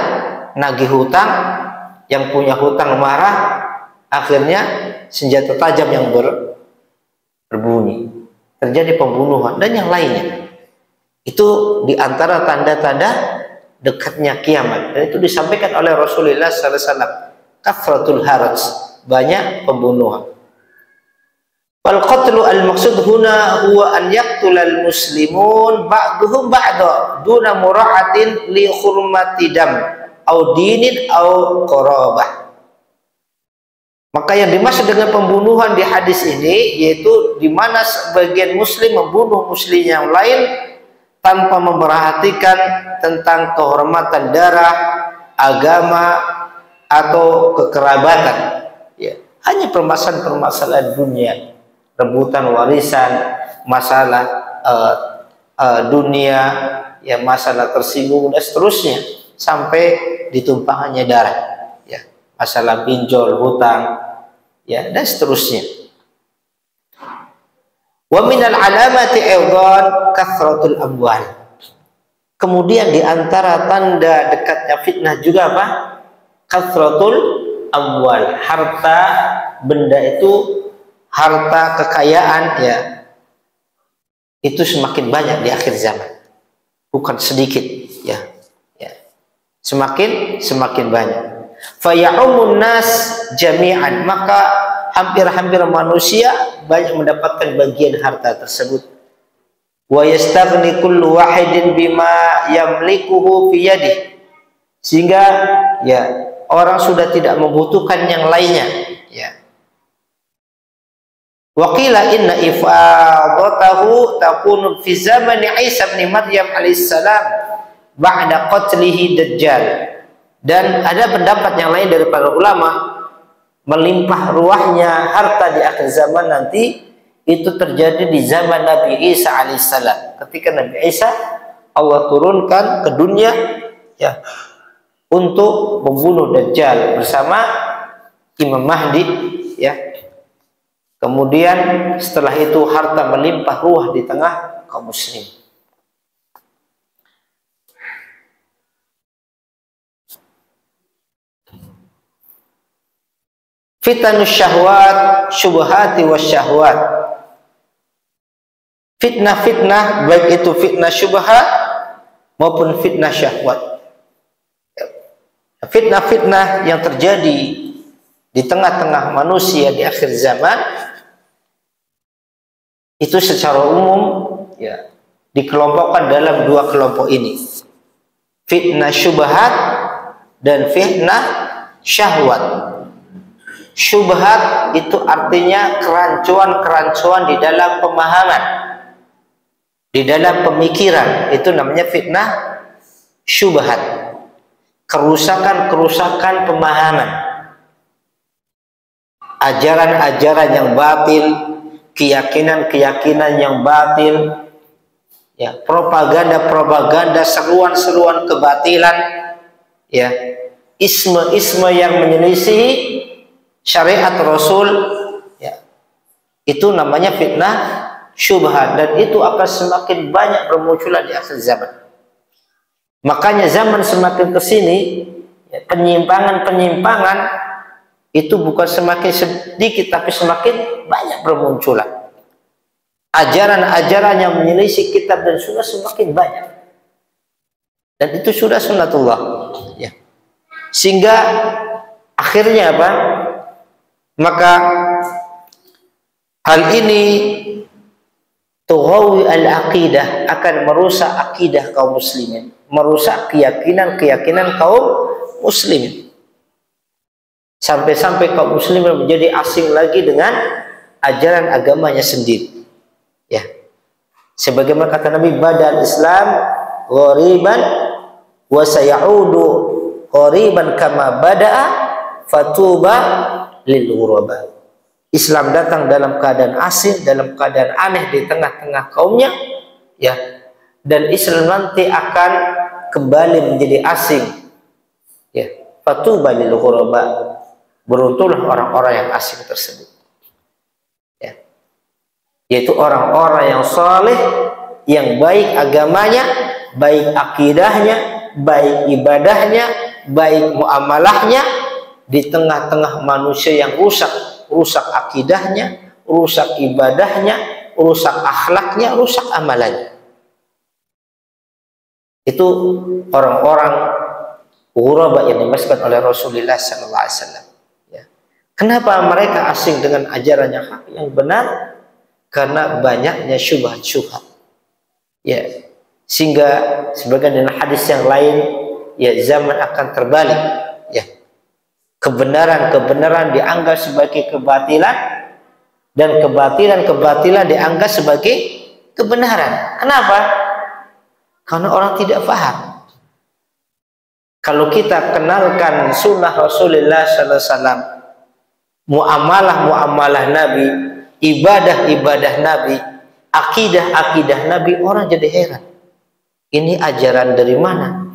[SPEAKER 1] nagih hutang, yang punya hutang marah, akhirnya senjata tajam yang berbunyi, terjadi pembunuhan dan yang lainnya. Itu diantara tanda-tanda dekatnya kiamat, dan itu disampaikan oleh Rasulullah SAW. Kathratul haraj, banyak pembunuhan. Wal qatlu al maksud huna huwa an yaqtulal muslimun ba'duhum ba'da duna mura'atin li hurmati dam au dinin au qarabah. Maka yang dimaksud dengan pembunuhan di hadis ini yaitu di mana sebagian muslim membunuh muslim yang lain tanpa memperhatikan tentang kehormatan darah, agama, atau kekerabatan. Ya, hanya permasalahan dunia, rebutan warisan, masalah dunia, ya, masalah tersinggung dan seterusnya sampai ditumpahkannya darah. Ya, masalah pinjol, hutang, ya, dan seterusnya. Wa minal alamati aidan kathratul amwal. Kemudian di antara tanda dekatnya fitnah juga apa? Kathratul amwal, harta benda itu, harta kekayaan ya, itu semakin banyak di akhir zaman, bukan sedikit ya, ya. Semakin banyak. Fayaumun nas jami'an, maka hampir-hampir manusia banyak mendapatkan bagian harta tersebut. Wa yastaghni kullu wahidin bima yamlikuhu fi yadihi, sehingga ya orang sudah tidak membutuhkan yang lainnya ya. Wa qila inna ifadatahu takunu fi zamani Isa bin Maryam alaihissalam ba'da qatlihi Dajjal. Dan ada pendapat yang lain dari para ulama, melimpah ruahnya harta di akhir zaman nanti itu terjadi di zaman Nabi Isa alaihissalam. Ketika Nabi Isa Allah turunkan ke dunia ya untuk membunuh Dajjal bersama Imam Mahdi ya. Kemudian setelah itu harta melimpah ruah di tengah kaum muslim. Fitnah syahwat, syubhati wasyahwat. Fitnah-fitnah, baik itu fitnah syubhat maupun fitnah syahwat. Fitnah-fitnah yang terjadi di tengah-tengah manusia di akhir zaman itu secara umum ya dikelompokkan dalam dua kelompok ini. Fitnah syubhat dan fitnah syahwat. Syubhat itu artinya kerancuan-kerancuan di dalam pemahaman, di dalam pemikiran, itu namanya fitnah syubhat. Kerusakan-kerusakan pemahaman, ajaran-ajaran yang batil, keyakinan-keyakinan yang batil, ya, propaganda-propaganda, seruan-seruan kebatilan, ya, isme-isme yang menyelisihi syariat Rasul, ya, itu namanya fitnah syubhat, dan itu akan semakin banyak bermunculan di akhir zaman. Makanya zaman semakin kesini ya, penyimpangan-penyimpangan itu bukan semakin sedikit tapi semakin banyak bermunculan. Ajaran-ajaran yang menyelisih kitab dan sunnah semakin banyak, dan itu sudah sunnatullah ya. Sehingga akhirnya apa? Maka hal ini tughawi al-aqidah, akan merusak akidah kaum muslimin, merusak keyakinan-keyakinan kaum muslimin, sampai-sampai kaum muslimin menjadi asing lagi dengan ajaran agamanya sendiri ya. Sebagaimana kata Nabi, badal Islam ghariban wa sayaudu ghariban kama bada'a fatuba lil ghuraba. Islam datang dalam keadaan asing, dalam keadaan aneh di tengah-tengah kaumnya ya, dan Islam nanti akan kembali menjadi asing ya. Fatuba lil ghuraba, beruntunglah orang-orang yang asing tersebut ya, yaitu orang-orang yang saleh, yang baik agamanya, baik akidahnya, baik ibadahnya, baik muamalahnya, di tengah-tengah manusia yang rusak akidahnya, rusak ibadahnya, rusak akhlaknya, rusak amalannya. Itu orang-orang ghuraba yang dimasukkan oleh Rasulullah SAW ya. Kenapa mereka asing dengan ajaran yang hak, yang benar? Karena banyaknya syubhat-syubhat ya, sehingga sebagian dalam hadis yang lain ya, zaman akan terbalik ya. Kebenaran-kebenaran dianggap sebagai kebatilan, dan kebatilan-kebatilan dianggap sebagai kebenaran. Kenapa? Karena orang tidak paham. Kalau kita kenalkan sunnah Rasulullah SAW, muamalah-muamalah Nabi, ibadah-ibadah Nabi, akidah-akidah Nabi, orang jadi heran. Ini ajaran dari mana?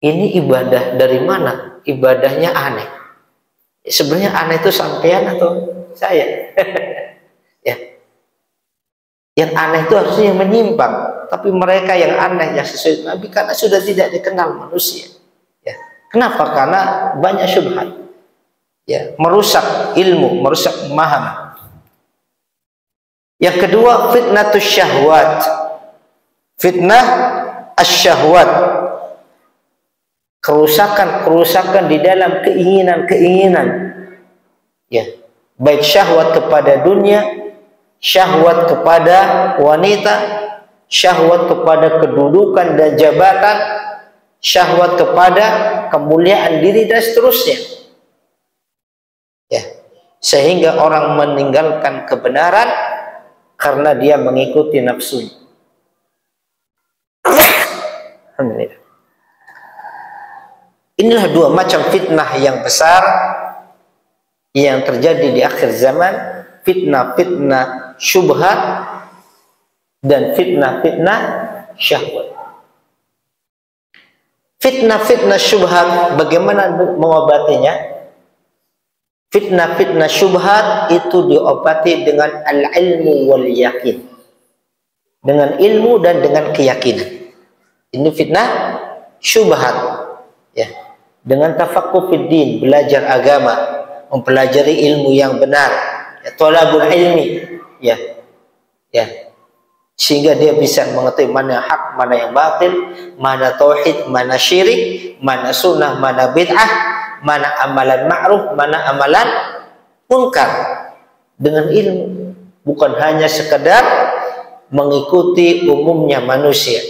[SPEAKER 1] Ini ibadah dari mana? Ibadahnya aneh. Sebenarnya aneh itu sampean atau saya? Ya. Yang aneh itu harusnya yang menyimpang. tapi mereka yang aneh yang sesuai Nabi karena sudah tidak dikenal manusia. Ya. Kenapa? Karena banyak syubhat. Ya, merusak ilmu, merusak pemahaman. Yang kedua, fitnatus syahwat. Fitnah asyahwat. Kerusakan-kerusakan di dalam keinginan-keinginan. Ya, baik syahwat kepada dunia, syahwat kepada wanita, syahwat kepada kedudukan dan jabatan, syahwat kepada kemuliaan diri dan seterusnya. Ya, sehingga orang meninggalkan kebenaran karena dia mengikuti nafsunya. Alhamdulillah. Inilah dua macam fitnah yang besar yang terjadi di akhir zaman, fitnah-fitnah syubhat dan fitnah-fitnah syahwat. Fitnah-fitnah syubhat, bagaimana mengobatinya? Fitnah-fitnah syubhat itu diobati dengan al-ilmu wal yakin. Dengan ilmu dan dengan keyakinan. Ini fitnah syubhat. Ya. Dengan tafaqquh fid din, belajar agama, mempelajari ilmu yang benar, ya, thalabul ilmi, ya. Ya. Sehingga dia bisa mengetahui mana hak, mana yang batil, mana tauhid, mana syirik, mana sunnah, mana bid'ah, mana amalan ma'ruf, mana amalan munkar. Dengan ilmu, bukan hanya sekedar mengikuti umumnya manusia.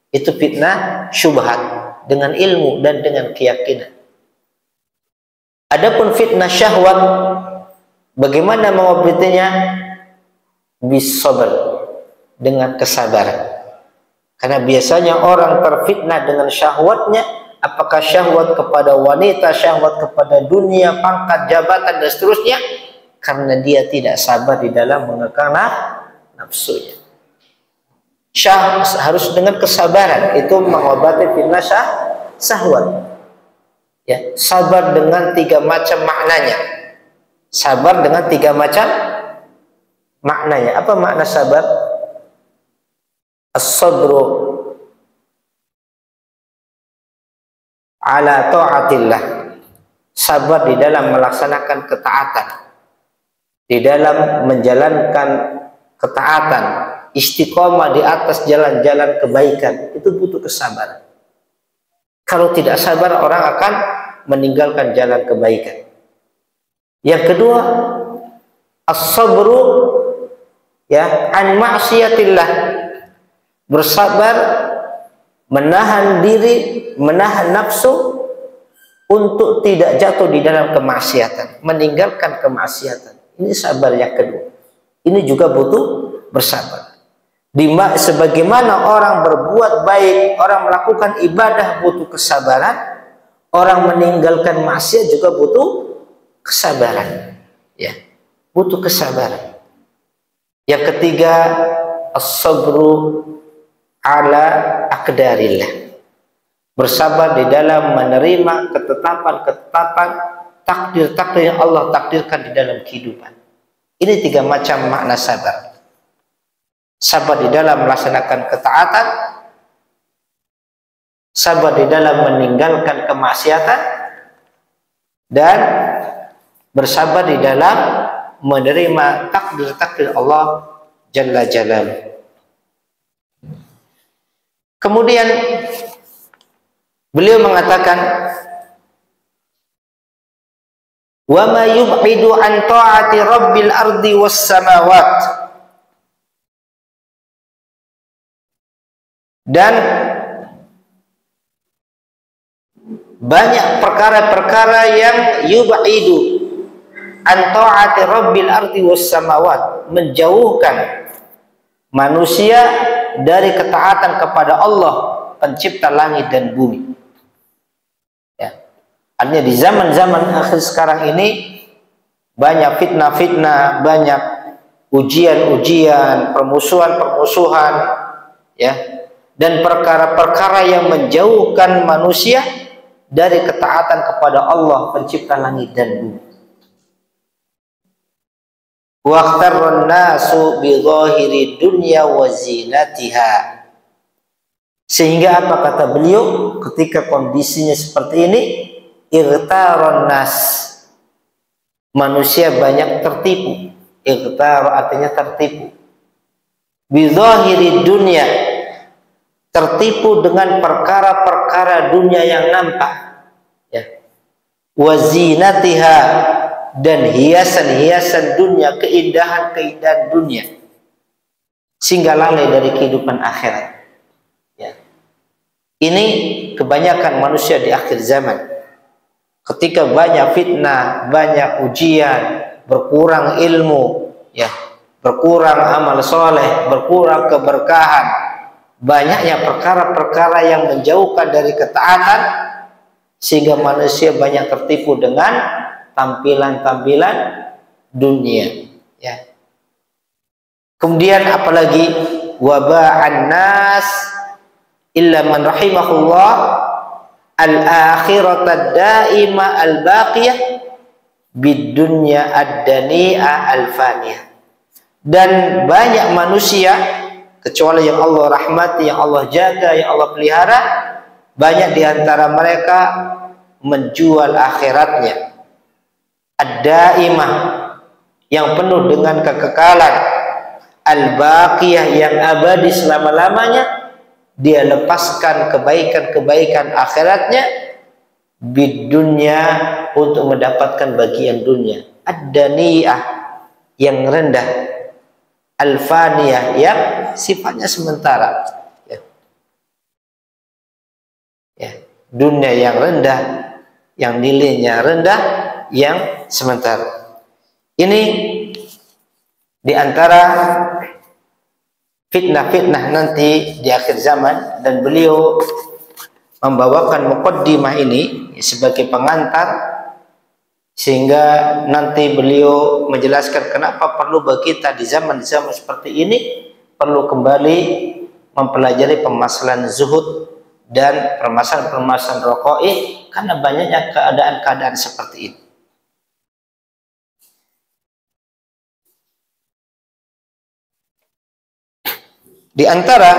[SPEAKER 1] Itu fitnah syubhat. Dengan ilmu dan dengan keyakinan. Adapun fitnah syahwat, bagaimana mengobatinya? Bisabar, dengan kesabaran. Karena biasanya orang terfitnah dengan syahwatnya, apakah syahwat kepada wanita, syahwat kepada dunia, pangkat, jabatan dan seterusnya, karena dia tidak sabar di dalam mengekang nafsunya. Harus dengan kesabaran, itu mengobati fitnah syahwat. Ya, sabar dengan 3 macam maknanya. Sabar dengan 3 macam maknanya. Apa makna sabar? As-sabru ala ta'atillah. Sabar di dalam melaksanakan ketaatan, di dalam menjalankan ketaatan, istiqomah di atas jalan-jalan kebaikan, itu butuh kesabaran. Kalau tidak sabar, orang akan meninggalkan jalan kebaikan. Yang kedua, as-sabru ya an ma'siyatillah. Bersabar, menahan diri, menahan nafsu untuk tidak jatuh di dalam kemaksiatan, meninggalkan kemaksiatan. Ini sabar yang kedua. Ini juga butuh bersabar. Sebagaimana orang berbuat baik, orang melakukan ibadah butuh kesabaran, orang meninggalkan maksiat juga butuh kesabaran. Ya, butuh kesabaran. Yang ketiga, as-sabru ala aqdarillah. Bersabar di dalam menerima ketetapan-ketetapan takdir-takdir yang Allah takdirkan di dalam kehidupan. Ini 3 macam makna sabar. Sabar di dalam melaksanakan ketaatan, sabar di dalam meninggalkan kemaksiatan, dan bersabar di dalam menerima takdir-takdir Allah Jalla Jalaluhu. Kemudian beliau mengatakan, wa ma yub'idu an ta'ati rabbil ardi was samawat. Dan banyak perkara-perkara yang yub'idu an ta'ati rabbil ardi was samawat, menjauhkan manusia dari ketaatan kepada Allah pencipta langit dan bumi. Ya. Artinya di zaman-zaman akhir sekarang ini banyak fitnah-fitnah, banyak ujian-ujian, permusuhan-permusuhan, ya, dan perkara-perkara yang menjauhkan manusia dari ketaatan kepada Allah pencipta langit dan bumi. Waqtarran nasu bi dhahiri dunya wa zinatiha. Sehingga apa kata beliau, ketika kondisinya seperti ini, irtaron nas, manusia banyak tertipu. Irtar artinya tertipu. Bizahiri dunia, tertipu dengan perkara-perkara dunia yang nampak, ya. Wazinatiha, dan hiasan-hiasan dunia, keindahan-keindahan dunia, sehingga lalai dari kehidupan akhirat. Ya. Ini kebanyakan manusia di akhir zaman. Ketika banyak fitnah, banyak ujian, berkurang ilmu, ya, berkurang amal soleh, berkurang keberkahan, banyaknya perkara-perkara yang menjauhkan dari ketaatan, sehingga manusia banyak tertipu dengan tampilan-tampilan dunia, ya. Kemudian apalagi waba'an nas illa man rahimahullah al-akhirata daima al-baqiyah bid-dunya ad-dani'a al-faniyah. Dan banyak manusia, kecuali yang Allah rahmati, yang Allah jaga, yang Allah pelihara, banyak di antara mereka menjual akhiratnya ad-daimah, yang penuh dengan kekekalan, al-baqiyah, yang abadi selama-lamanya. Dia lepaskan kebaikan-kebaikan akhiratnya bidunya untuk mendapatkan bagian dunia. Ad-daniyah, yang rendah, al-faniyah, yang sifatnya sementara, ya. Ya, dunia yang rendah, yang nilainya rendah, yang sementara. Ini diantara fitnah-fitnah nanti di akhir zaman, dan beliau membawakan muqaddimah ini sebagai pengantar, sehingga nanti beliau menjelaskan kenapa perlu bagi kita di zaman-zaman seperti ini perlu kembali mempelajari permasalahan zuhud dan permasalahan-permasalahan raqaiq, karena banyaknya keadaan-keadaan seperti ini. Di antara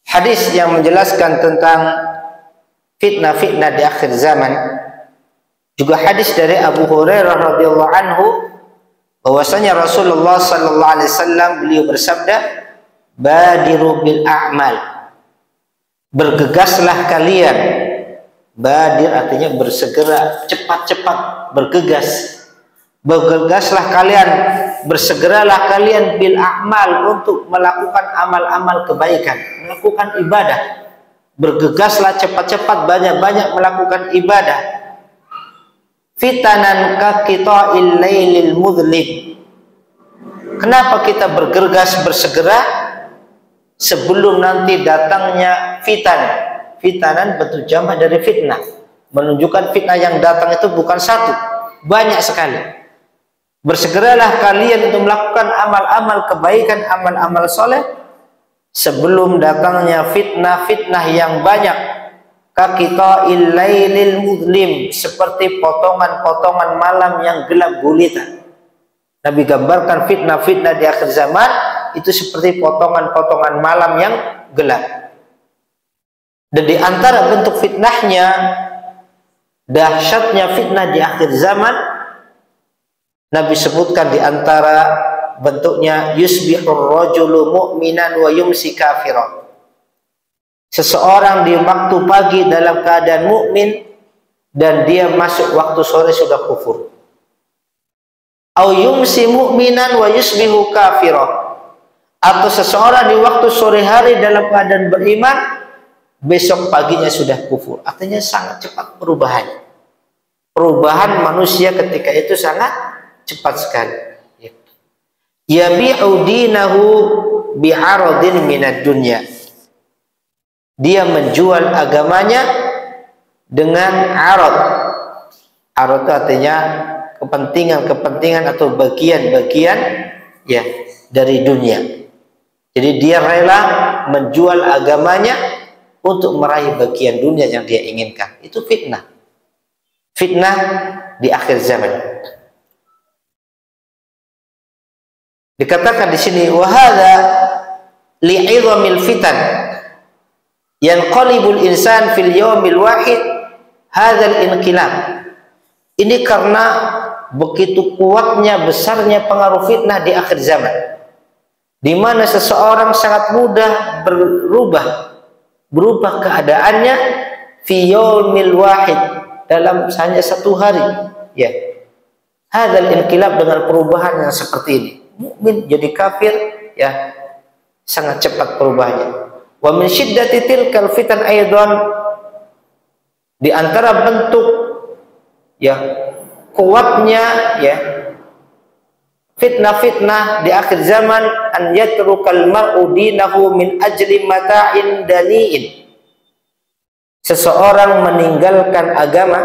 [SPEAKER 1] hadis yang menjelaskan tentang fitnah-fitnah di akhir zaman, juga hadis dari Abu Hurairah radhiyallahu anhu, bahwasanya Rasulullah sallallahu alaihi wasallam beliau bersabda, badiru bil a'mal, bergegaslah kalian. Badir artinya bersegera, cepat-cepat, bergegas. Bergegaslah kalian, bersegeralah kalian bil a'mal, untuk melakukan amal-amal kebaikan, melakukan ibadah. Bergegaslah cepat-cepat, banyak-banyak melakukan ibadah. Fitanan ka qita'il lailil mudlim. Kenapa kita bergegas, bersegera? Sebelum nanti datangnya fitan. Fitanan bentuk jamak dari fitnah, menunjukkan fitnah yang datang itu bukan satu, banyak sekali. Bersegeralah kalian untuk melakukan amal-amal kebaikan, amal-amal soleh, sebelum datangnya fitnah-fitnah yang banyak. Kaqita'il lailil mudlim, seperti potongan-potongan malam yang gelap gulita. Nabi gambarkan fitnah-fitnah di akhir zaman itu seperti potongan-potongan malam yang gelap. Dan di antara bentuk fitnahnya, dahsyatnya fitnah di akhir zaman, Nabi sebutkan di antara bentuknya, yusbihur rajulu mu'minan wa yumsi kafiran. Seseorang di waktu pagi dalam keadaan mukmin, dan dia masuk waktu sore sudah kufur. Au yumsi mu'minan wa yusbihu kafiran. Atau seseorang di waktu sore hari dalam keadaan beriman, besok paginya sudah kufur. Artinya sangat cepat perubahan. Perubahan manusia ketika itu sangat cepat sekali. Yabi'u dinahu bi'aradin minad dunya. Dia menjual agamanya dengan arad. Arad itu artinya kepentingan-kepentingan atau bagian-bagian, ya, dari dunia. Jadi dia rela menjual agamanya untuk meraih bagian dunia yang dia inginkan. Itu fitnah. Fitnah di akhir zaman. Dikatakan di sini wa hadza li'idhamil fitan yanqalibul insan fil yawmil wahid hadzal inqilab. Ini karena begitu kuatnya, besarnya pengaruh fitnah di akhir zaman, di mana seseorang sangat mudah berubah keadaannya fi yaumil wahid, dalam hanya satu hari, ya. Hadzal inqilab, dengan perubahan yang seperti ini. Mukmin jadi kafir, ya, sangat cepat perubahannya. Wa min syiddati tilkal fitan aidan, di antara bentuk, ya, kuatnya, ya, fitnah-fitnah di akhir zaman, an yatrukal mar'u dinahu min ajli mata'in dani'in. Seseorang meninggalkan agama,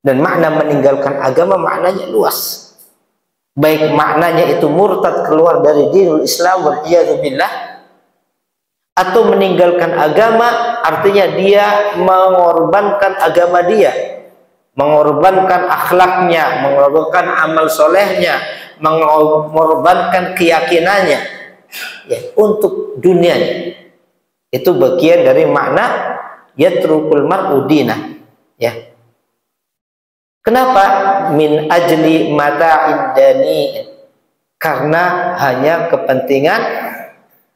[SPEAKER 1] dan makna meninggalkan agama maknanya luas. Baik maknanya itu murtad, keluar dari dinul Islam wal iyadzu billah, atau meninggalkan agama artinya dia mengorbankan agama dia, mengorbankan akhlaknya, mengorbankan amal solehnya, mengorbankan keyakinannya, ya, untuk dunianya. Itu bagian dari makna yatrukul mar'u dinah, ya. Kenapa? Min ajli mata'in dani, karena hanya kepentingan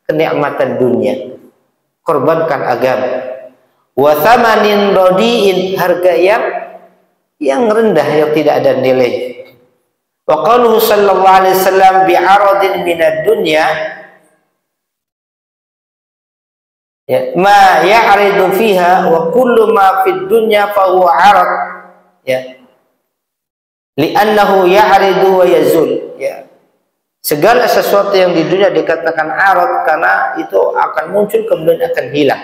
[SPEAKER 1] kenikmatan dunia, korbankan agama. Wa thamanin radiin, harga yang rendah, yang tidak ada nilai. Wa qaluhu sallallahu alaihi wasallam bi'aradin minad dunya, ya, ma ya'ridu fiha wa kullu ma fid dunya fa huwa 'arad, ya, li'annahu ya'ridu wa yazul, ya. Segala sesuatu yang di dunia dikatakan arad karena itu akan muncul kemudian akan hilang.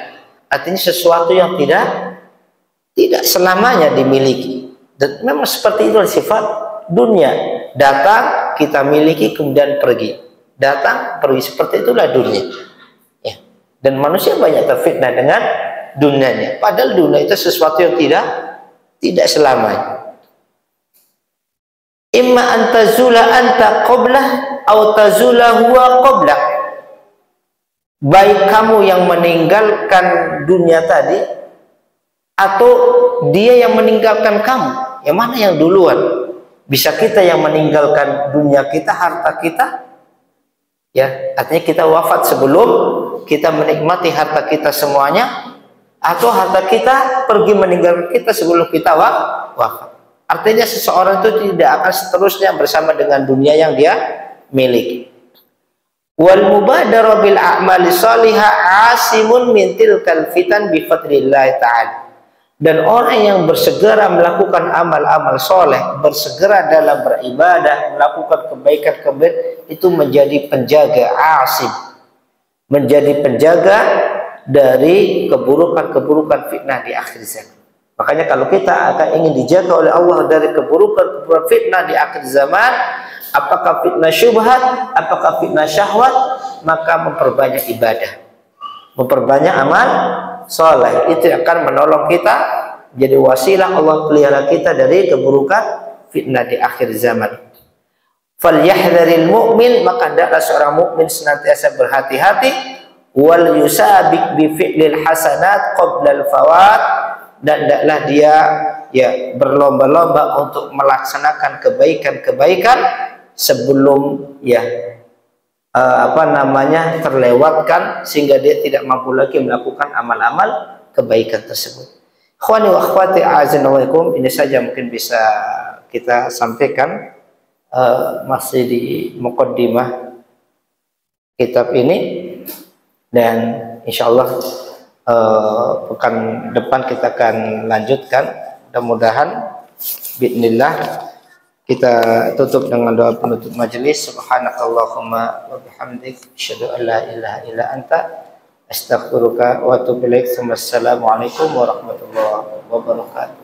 [SPEAKER 1] Artinya sesuatu yang tidak selamanya dimiliki. Dan memang seperti itu sifat dunia. Datang, kita miliki, kemudian pergi. Datang, pergi. Seperti itulah dunia, ya. Dan manusia banyak terfitnah dengan dunianya. Padahal dunia itu sesuatu yang tidak selamanya. Imma antazula anta qablah atau tazula huwa qablak. Baik kamu yang meninggalkan dunia tadi, atau dia yang meninggalkan kamu. Yang mana yang duluan? Bisa kita yang meninggalkan dunia kita, harta kita, ya, artinya kita wafat sebelum kita menikmati harta kita semuanya, atau harta kita pergi meninggalkan kita sebelum kita wafat. Artinya seseorang itu tidak akan seterusnya bersama dengan dunia yang dia miliki. Wal mubadara bil a'mali shalihah asimun min tilkal fitan bi fadlillah ta'ala. Dan orang yang bersegera melakukan amal-amal soleh, bersegera dalam beribadah, melakukan kebaikan-kebaikan, itu menjadi penjaga asim, menjadi penjaga dari keburukan-keburukan fitnah di akhir zaman. Makanya kalau kita akan ingin dijaga oleh Allah dari keburukan-keburukan fitnah di akhir zaman, apakah fitnah syubhat, apakah fitnah syahwat, maka memperbanyak ibadah, memperbanyak amal soleh. Itu akan menolong kita, jadi wasilah Allah pelihara kita dari keburukan fitnah di akhir zaman. Falyahdharil mu'min, maka hendaklah seorang mukmin senantiasa berhati-hati, wal yusabik bi fi'lil hasanat qabla al fawat, dan hendaklah dia, ya, berlomba-lomba untuk melaksanakan kebaikan-kebaikan sebelum, ya, terlewatkan, sehingga dia tidak mampu lagi melakukan amal-amal kebaikan tersebut. Ikhwani wa akhwati a'azzanakum, ini saja mungkin bisa kita sampaikan, masih di muqaddimah kitab ini, dan insyaallah pekan depan kita akan lanjutkan. Mudah-mudahan bismillah kita tutup dengan doa penutup majelis. Subhanakallahumma wa bihamdik, asyhadu an la ilaha illa anta, astaghfiruka wa atubu ilaik. Wassalamualaikum warahmatullahi wabarakatuh.